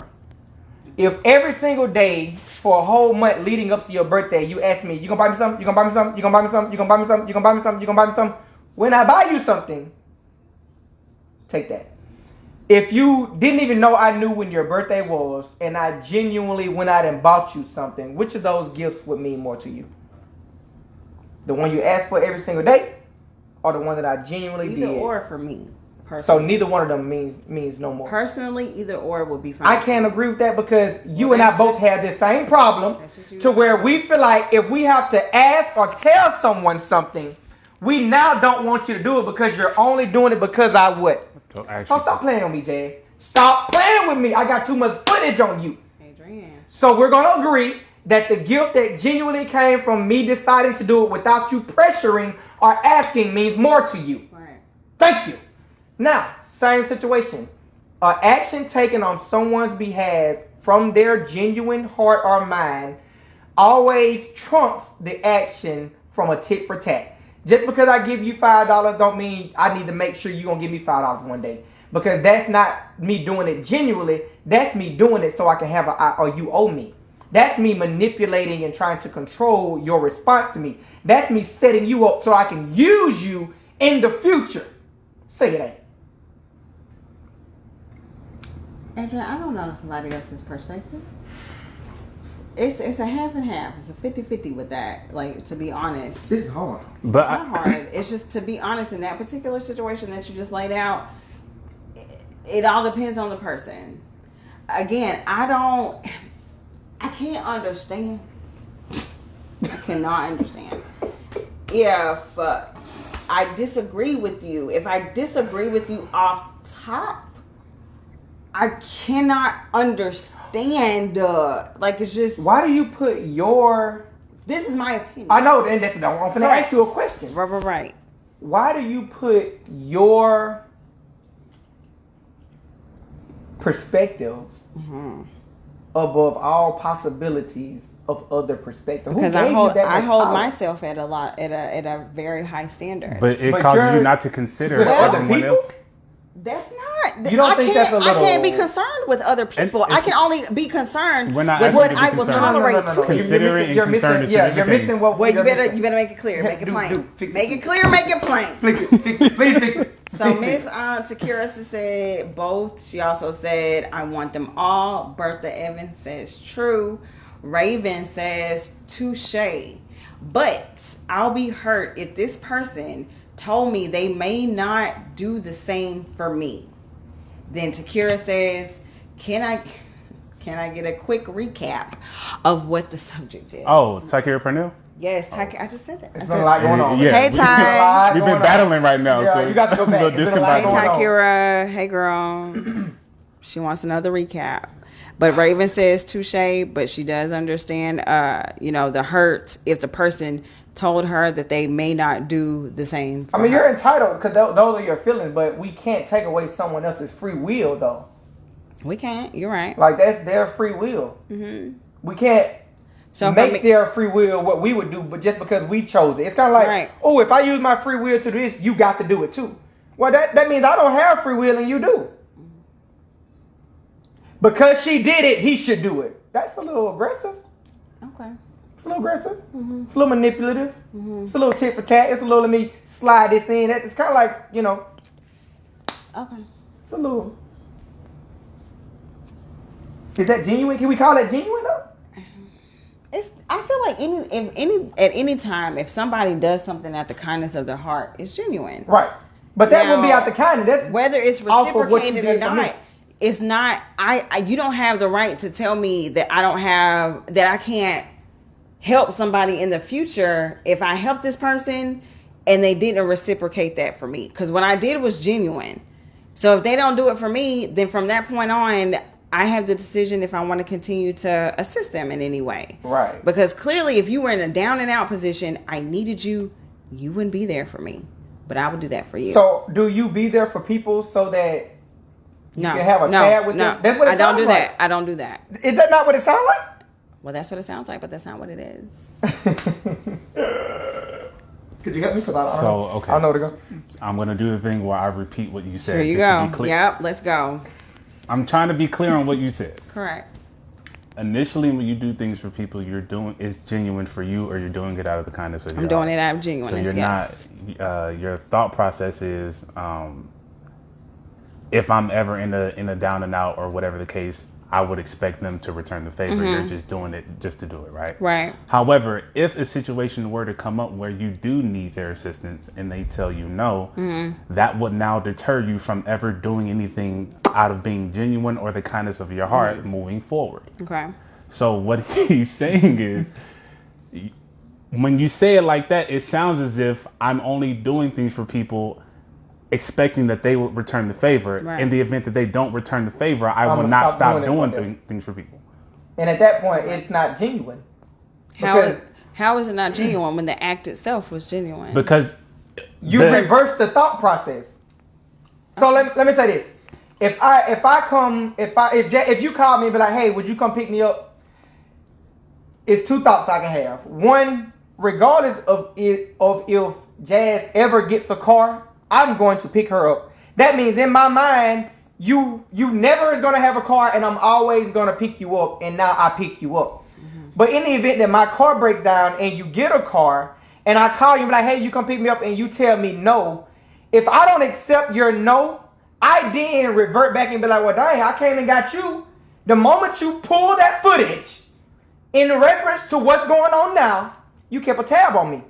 If every single day for a whole month leading up to your birthday, you ask me, you gonna buy me something? You gonna buy me something? You gonna buy me something? You gonna buy me something? You gonna buy me something? You gonna buy me something? When I buy you something, take that. If you didn't even know I knew when your birthday was, and I genuinely went out and bought you something, which of those gifts would mean more to you? The one you ask for every single day, or the one that I genuinely Either did? or for me. So Personally. neither one of them means no more. Personally, either or would be fine. I can't agree with that because you and I that's both just- have the same problem to where we feel like if we have to ask or tell someone something, we now don't want you to do it because you're only doing it because I what? So So stop playing on me, Jazz. Stop playing with me. I got too much footage on you. Adrian. So we're going to agree that the gift that genuinely came from me deciding to do it without you pressuring or asking means more to you. Right. Thank you. Now, same situation. An action taken on someone's behalf from their genuine heart or mind always trumps the action from a tit for tat. Just because I give you $5 don't mean I need to make sure you're going to give me $5 one day. Because that's not me doing it genuinely. That's me doing it so I can have or you owe me. That's me manipulating and trying to control your response to me. That's me setting you up so I can use you in the future. Say it ain't. Adrian, I don't know somebody else's perspective. It's a half and half. It's a 50-50 with that. Like, to be honest. This is hard. But It's not hard. It's just, to be honest, in that particular situation that you just laid out, it all depends on the person. Again, I can't understand. I cannot understand. If I disagree with you, if I disagree with you off top, I cannot understand. Like, it's just. Why do you put your... This is my opinion. I know, and that's, I'm going to ask you a question. Right. Why do you put your perspective above all possibilities of other perspectives? Because I hold myself at a very high standard. But it But causes you you're- not to consider Well, everyone other people? else. That's not. You don't think that's a little- I can't be concerned with other people. I can only be concerned We're not with asking what you to be I will concerned. tolerate No. to. Considering You're and missing, concerned is two you're different missing things. what Well, you you're better missing. make it clear, make it Do, plain, fix make it. it clear, make it plain. Fix it. Please fix it. So Miss Takira said both. She also said, I want them all. Bertha Evans says true. Raven says touche. But I'll be hurt if this person told me they may not do the same for me. Then Takira says, can I get a quick recap of what the subject is? Oh, Takira Pernell? Yes, Takira. I just said that. I There's said a lot going on. Yeah, Hey, we- Ty. We've been battling right now, Yeah, so you got to go back. a little It's been a lot Hey, going on. Takira. Hey, girl. She wants another recap. But Raven says touche, but she does understand, the hurt if the person told her that they may not do the same for I mean, her. you're entitled because those are your feelings, but we can't take away someone else's free will, though. We can't. You're right. Like, that's their free will. Mm-hmm. We can't make their free will what we would do, but just because we chose it. It's kind of like, Right. oh, if I use my free will to do this, you got to do it too. Well, that means I don't have free will and you do. Because she did it, he should do it. That's a little aggressive. Okay. It's a little aggressive. Mm-hmm. It's a little manipulative. Mm-hmm. It's a little tit for tat. It's a little, let me slide this in. It's kind of like, Okay. it's a little. Is that genuine? Can we call that genuine though? I feel like at any time, if somebody does something out the kindness of their heart, it's genuine. Right. But that Now, wouldn't be out the kindness. That's whether it's off of what you reciprocated did or for me. not. It's not. You don't have the right to tell me that I can't help somebody in the future if I help this person and they didn't reciprocate that for me. Because what I did was genuine. So if they don't do it for me, then from that point on, I have the decision if I want to continue to assist them in any way. Right. Because clearly, if you were in a down and out position, I needed you, you wouldn't be there for me. But I would do that for you. So do you be there for people so that you can have a tab with them? That's what it I don't sounds do like. that. I don't do that. Is that not what it sounds like? Well, that's what it sounds like, but that's not what it is. Could you help me? Okay. I don't know where to go. I'm going to do the thing where I repeat what you said. Here you just to go. be clear. Yep, let's go. I'm trying to be clear on what you said. Correct. Initially, when you do things for people, you're doing it's genuine for you, or you're doing it out of the kindness of your I'm doing heart. it out of genuineness, So you're yes. not. Your thought process is, if I'm ever in a down and out or whatever the case, I would expect them to return the favor. You're just doing it just to do it, right? Right. However, if a situation were to come up where you do need their assistance and they tell you no, that would now deter you from ever doing anything out of being genuine or the kindness of your heart moving forward. Okay. So what he's saying is, when you say it like that, it sounds as if I'm only doing things for people expecting that they will return the favor. Right. In the event that they don't return the favor, I will not stop doing things for people. And at that point, it's not genuine. How is it not genuine when the act itself was genuine? Because you reverse the thought process. So let me say this: if you call me and be like, "Hey, would you come pick me up?" It's two thoughts I can have. One, regardless of if Jazz ever gets a car, I'm going to pick her up. That means in my mind, you never is going to have a car, and I'm always going to pick you up, and now I pick you up. But in the event that my car breaks down and you get a car, and I call you and be like, "Hey, you come pick me up," and you tell me no, if I don't accept your no, I then revert back and be like, "Well, dang, I came and got you." The moment you pull that footage in reference to what's going on now, you kept a tab on me.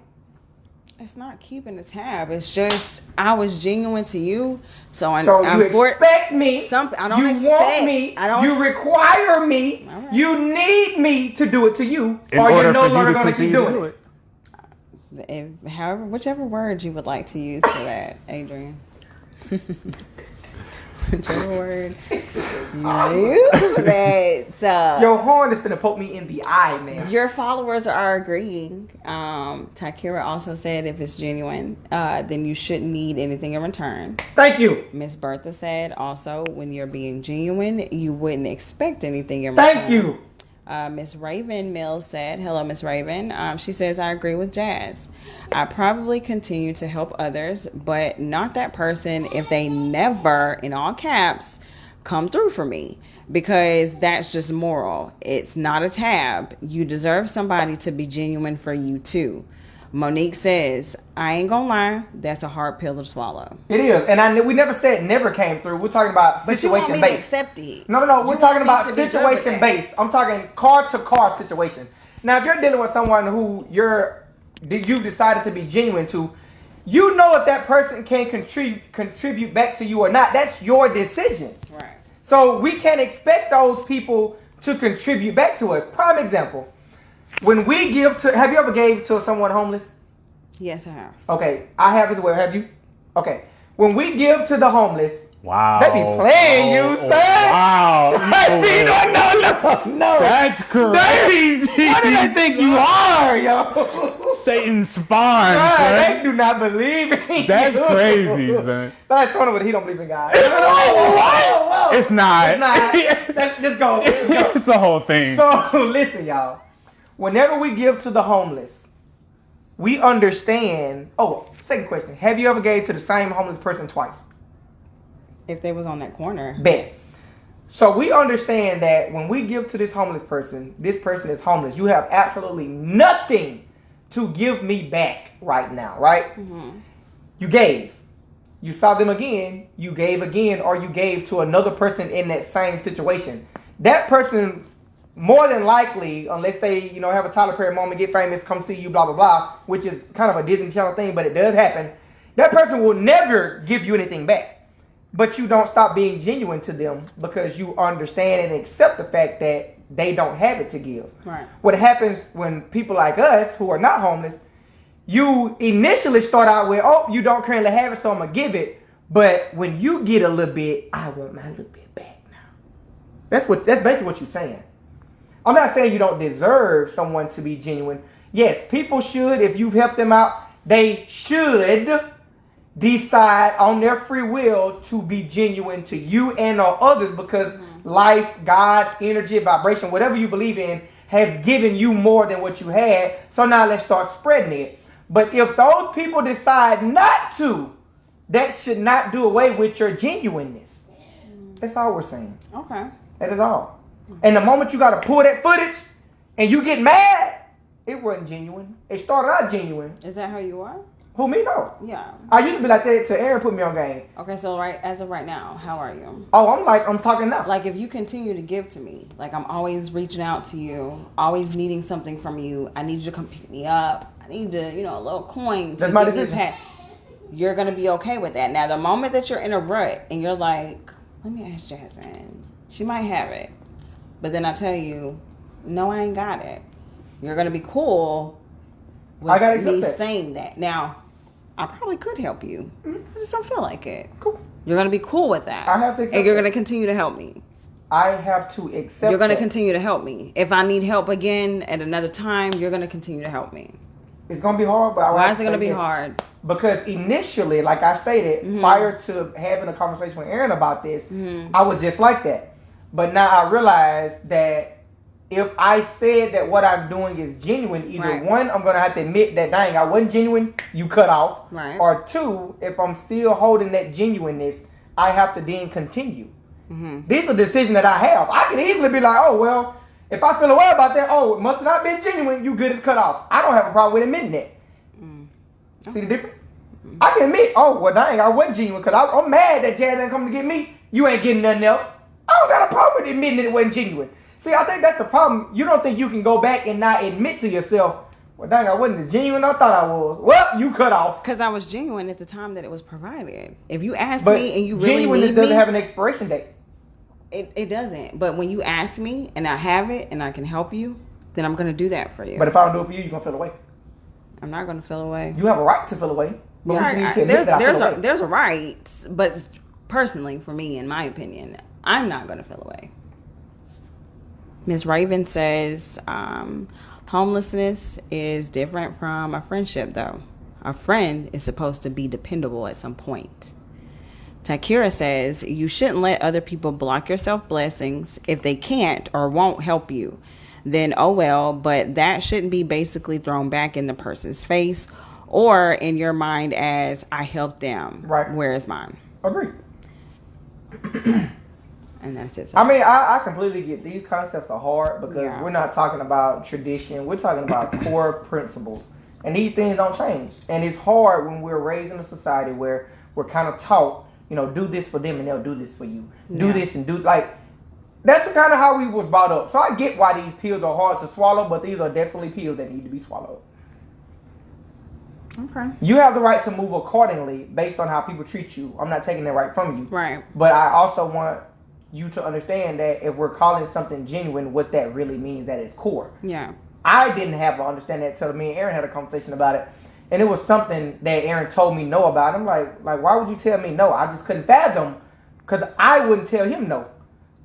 It's not keeping a tab. It's just I was genuine to you, so you expect me. I don't you expect. Want me. You require me. Right. You need me to do it to you, or you're no longer going to keep doing it. However, whichever word you would like to use for that, Adrian. Whichever word you use for that. Your horn is finna poke me in the eye, man. Your followers are agreeing. Takira also said if it's genuine, then you shouldn't need anything in return. Thank you. Miss Bertha said also when you're being genuine, you wouldn't expect anything in return. Thank you. Miss Raven Mills said, hello, Miss Raven. She says, I agree with Jazz. I probably continue to help others, but not that person if they never, in all caps, come through for me, because that's just moral. It's not a tab. You deserve somebody to be genuine for you too. Monique says, I ain't gonna lie, that's a hard pill to swallow. It is, and we never said never came through. We're talking about situation based. But you want me to accept it. No. We're talking about situation based. I'm talking car to car situation. Now, if you're dealing with someone who you decided to be genuine to, you know if that person can contribute back to you or not. That's your decision. Right. So we can't expect those people to contribute back to us. Prime example. When we have you ever gave to someone homeless? Yes, I have. Okay, I have as well. Have you? Okay. When we give to the homeless, wow, they be playing you, son. Wow. No. That's crazy. What do they think you are, yo? Satan's spawn. They do not believe in That's you. crazy, son. That's funny, but he don't believe in God. What? It's not. It's not. Just go. It's the whole thing. So listen, y'all. Whenever we give to the homeless, we understand. Oh, second question. Have you ever gave to the same homeless person twice? If they was on that corner. Best. So we understand that when we give to this person is homeless. You have absolutely nothing to give me back right now, right? Mm-hmm. You gave. You saw them again. You gave again, or you gave to another person in that same situation. That person, more than likely, unless they, have a Tyler Perry moment, get famous, come see you, blah, blah, blah, which is kind of a Disney Channel thing, but it does happen. That person will never give you anything back. But you don't stop being genuine to them because you understand and accept the fact that they don't have it to give. Right. What happens when people like us who are not homeless, you initially start out with, oh, you don't currently have it, so I'm going to give it. But when you get a little bit, I want my little bit back now. That's basically what you're saying. I'm not saying you don't deserve someone to be genuine. Yes, people should, if you've helped them out, they should decide on their free will to be genuine to you and or others, because life, God, energy, vibration, whatever you believe in, has given you more than what you had. So now let's start spreading it. But if those people decide not to, that should not do away with your genuineness. That's all we're saying. Okay. That is all. And the moment you got to pull that footage and you get mad, it wasn't genuine. It started out genuine. Is that how you are? Who, me? No. Yeah. I used to be like that till Aaron put me on game. Okay, so as of right now, how are you? Oh, I'm talking now. Like, if you continue to give to me, like, I'm always reaching out to you, always needing something from you. I need you to come pick me up. I need to, a little coin to That's my give me decision. You're going to be okay with that. Now, the moment that you're in a rut and you're like, let me ask Jasmine. She might have it. But then I tell you, no, I ain't got it. You're going to be cool with me saying that. Now, I probably could help you. I just don't feel like it. Cool. You're going to be cool with that. I have to accept and you're going to continue to help me. I have to accept You're going to continue to help me. If I need help again at another time, you're going to continue to help me. It's going to be hard, but why is it going to be hard? Because initially, like I stated, prior to having a conversation with Aaron about this, I was just like that. But now I realize that if I said that what I'm doing is genuine, either one, I'm going to have to admit that, dang, I wasn't genuine, you cut off. Right. Or two, if I'm still holding that genuineness, I have to then continue. These are decisions that I have. I can easily be like, oh, well, if I feel away about that, oh, it must have not been genuine, you good as cut off. I don't have a problem with admitting that. Okay. See the difference? I can admit, oh, well, dang, I wasn't genuine because I'm mad that Jazz ain't come to get me. You ain't getting nothing else. I don't got a problem with admitting that it wasn't genuine. See, I think that's the problem. You don't think you can go back and not admit to yourself, well, dang, I wasn't as genuine I thought I was. Well, you cut off. Because I was genuine at the time that it was provided. If you asked me and you really need me... genuineness doesn't have an expiration date. It doesn't. But when you ask me and I have it and I can help you, then I'm going to do that for you. But if I don't do it for you, you're going to feel away. I'm not going to feel away. You have a right to feel away. But yeah, there's a right. But personally, for me, in my opinion, I'm not going to feel away. Ms. Raven says, homelessness is different from a friendship, though. A friend is supposed to be dependable at some point. Takira says, you shouldn't let other people block your self-blessings. If they can't or won't help you, then oh well, but that shouldn't be basically thrown back in the person's face or in your mind as, I helped them. Right. Where is mine? Agree. And that's it. I mean, I completely get these concepts are hard because we're not talking about tradition. We're talking about core principles. And these things don't change. And it's hard when we're raised in a society where we're kind of taught, do this for them and they'll do this for you. Do this and do, that's kind of how we was brought up. So I get why these pills are hard to swallow, but these are definitely pills that need to be swallowed. Okay. You have the right to move accordingly based on how people treat you. I'm not taking that right from you. Right. But I also want you to understand that if we're calling something genuine, what that really means at its core. Yeah. I didn't have to understand that until me and Aaron had a conversation about it. And it was something that Aaron told me no about. I'm like, why would you tell me no? I just couldn't fathom because I wouldn't tell him no.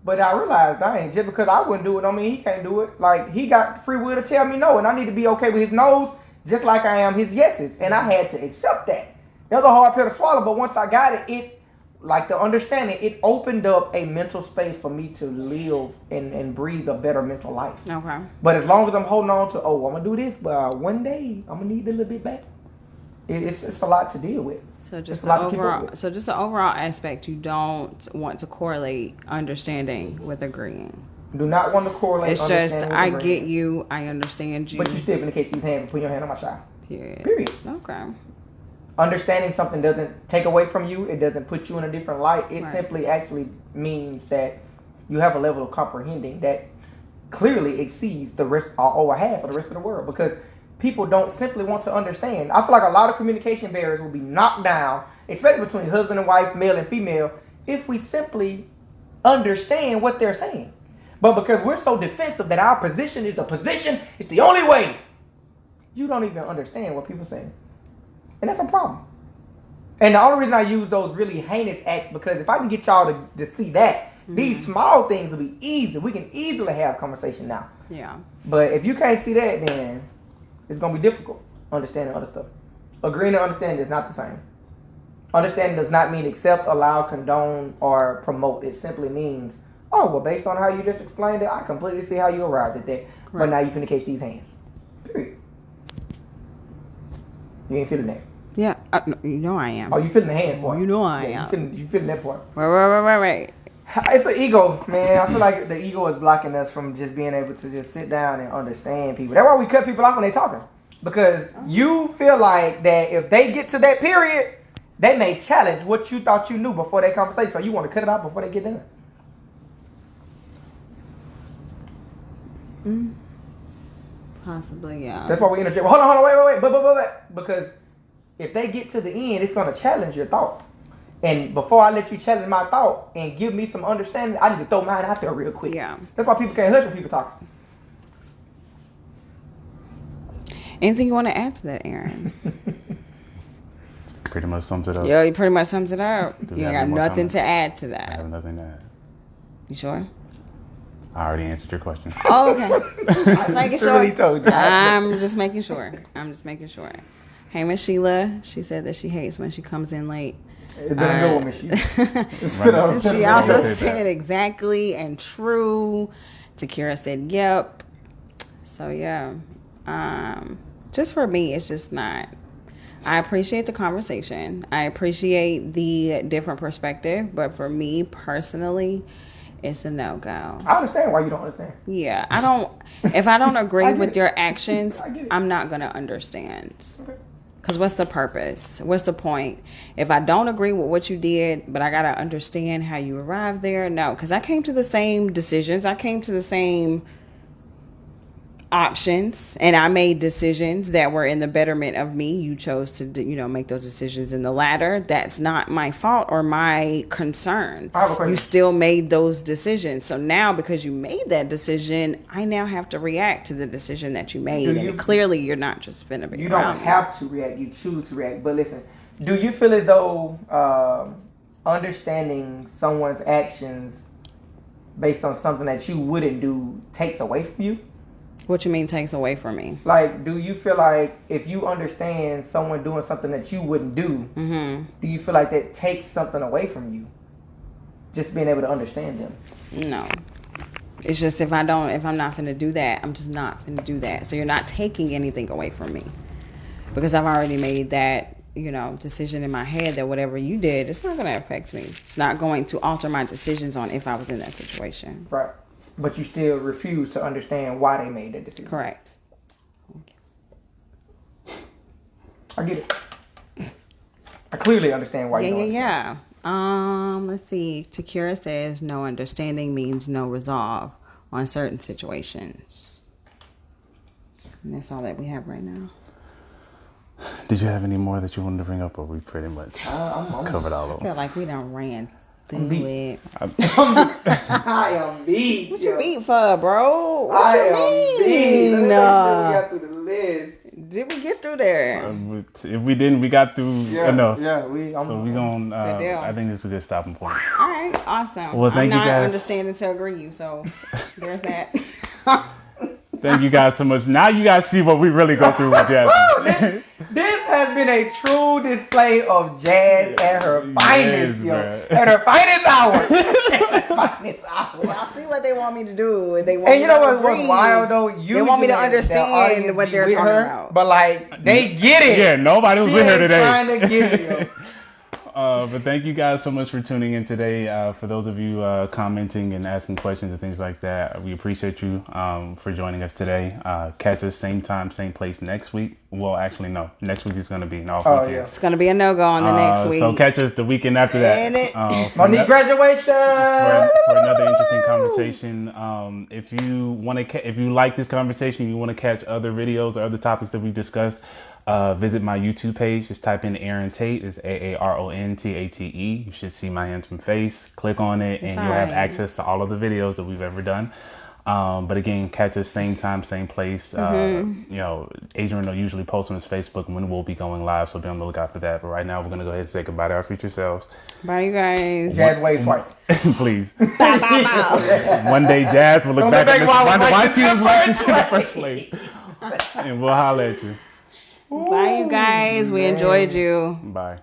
But I realized, dang, just because I wouldn't do it, don't mean he can't do it. Like, he got free will to tell me no, and I need to be okay with his no's just like I am his yeses. And I had to accept that. That was a hard pill to swallow, but once I got it, the understanding, it opened up a mental space for me to live and breathe a better mental life. Okay. But as long as I'm holding on to, I'm going to do this, but one day I'm going to need a little bit back. It's a lot to deal with. So just the overall aspect, you don't want to correlate understanding with agreeing. Do not want to correlate. It's just I get you, I understand you. But you still indicate these hands and put your hand on my child. Period. Okay. Understanding something doesn't take away from you. It doesn't put you in a different light. It simply actually means that you have a level of comprehending that clearly exceeds the rest or over half of the rest of the world because people don't simply want to understand. I feel like a lot of communication barriers will be knocked down, especially between husband and wife, male and female, if we simply understand what they're saying. But because we're so defensive that our position is a position, it's the only way, you don't even understand what people are saying. And that's a problem. And the only reason I use those really heinous acts because if I can get y'all to see that, these small things will be easy. We can easily have conversation now. Yeah. But if you can't see that, then it's going to be difficult understanding other stuff. Agreeing and understanding is not the same. Understanding does not mean accept, allow, condone, or promote. It simply means, oh, well, based on how you just explained it, I completely see how you arrived at that. Correct. But now you finna catch these hands. Period. You ain't feeling that. Yeah, you know I am. Oh, you feeling the hands part. You know I am. You feeling that part. Right. It's an ego, man. I feel like the ego is blocking us from just being able to just sit down and understand people. That's why we cut people off when they talking. Because you feel like that if they get to that period, they may challenge what you thought you knew before that conversation. So you want to cut it out before they get done. Possibly, yeah. That's why we interject. Hold on, wait. But because if they get to the end, it's going to challenge your thought. And before I let you challenge my thought and give me some understanding, I need to throw mine out there real quick. Yeah. That's why people can't hush when people talk. Anything you want to add to that, Aaron? Pretty much sums it up. Yeah, you pretty much sums it up. You ain't got nothing comments? to add to I that. have nothing to add. You sure? I already answered your question. Oh, okay. Just making sure. Really told you. I'm just making sure. Hey, Miss Sheila. She said that she hates when she comes in late. It's been a good one, Miss Sheila. She also said exactly and true. Takira said yep. So yeah. Just for me, it's just not. I appreciate the conversation. I appreciate the different perspective, but for me personally, it's a no-go. I understand why you don't understand. Yeah, I don't. If I don't agree with it. your actions, I get it. I'm not gonna understand. Okay. Cause what's the purpose? What's the point? If I don't agree with what you did, but I gotta understand how you arrived there, no. Cause I came to the same decisions. I came to the same options, and I made decisions that were in the betterment of me. You chose to, make those decisions in the latter. That's not my fault or my concern. I have a question. You still made those decisions. So now, because you made that decision, I now have to react to the decision that you made. And clearly, you're not just finna be You around don't me. have to react. You choose to react. But listen, do you feel as though understanding someone's actions based on something that you wouldn't do takes away from you? What you mean takes away from me? Like, do you feel like if you understand someone doing something that you wouldn't do, do you feel like that takes something away from you? Just being able to understand them. No. It's just if I'm not finna do that, I'm just not finna do that. So you're not taking anything away from me. Because I've already made that, decision in my head that whatever you did, it's not gonna affect me. It's not going to alter my decisions on if I was in that situation. Right. But you still refuse to understand why they made that decision. Correct. I get it. I clearly understand why you don't understand. Yeah. Let's see. Takira says no understanding means no resolve on certain situations. And that's all that we have right now. Did you have any more that you wanted to bring up, or we pretty much covered all of I them? feel like we done ran through it. I am beat. What you beat for, bro? What I you am beat. mean? Let me make sure we got through the list. Did we get through there? If we didn't, we got through enough. Yeah, So we gonna. Good deal. I think this is a good stopping point. All right, awesome. Well, thank you I'm not guys. understanding to agree you, so there's that. Thank you guys so much. Now you guys see what we really go through with Jasmine. This has been a true display of Jazz at her finest, Yes, yo. bruh. At her finest hour. At her finest hour. Y'all see what they want me to do. They want And me you know to what's agree. wild though? They want me to Usually the understand audience what be they're with talking her, about. But like they get it. Yeah, nobody was She with her ain't today. trying to get it, yo. But thank you guys so much for tuning in today. For those of you commenting and asking questions and things like that, we appreciate you for joining us today. Catch us same time, same place next week. Well, actually, no. Next week is going to be an off weekend. Yeah. It's gonna be a no-go on the next week. So catch us the weekend after that. Monique graduation. For another interesting conversation. If you like this conversation, you want to catch other videos or other topics that we've discussed, visit my YouTube page. Just type in Aaron Tate. It's AARONTATE. You should see my handsome face. Click on it, and you'll have access to all of the videos that we've ever done. But again, catch us same time, same place. Adrian will usually post on his Facebook when we'll be going live, so be on the lookout for that. But right now, we're gonna go ahead and say goodbye to our future selves. Bye, you guys. Jazz wave twice. Please. One day, Jazz will look back and wonder why she was waiting for the first lady. And we'll holler at you. Bye, you guys. We enjoyed you. Bye.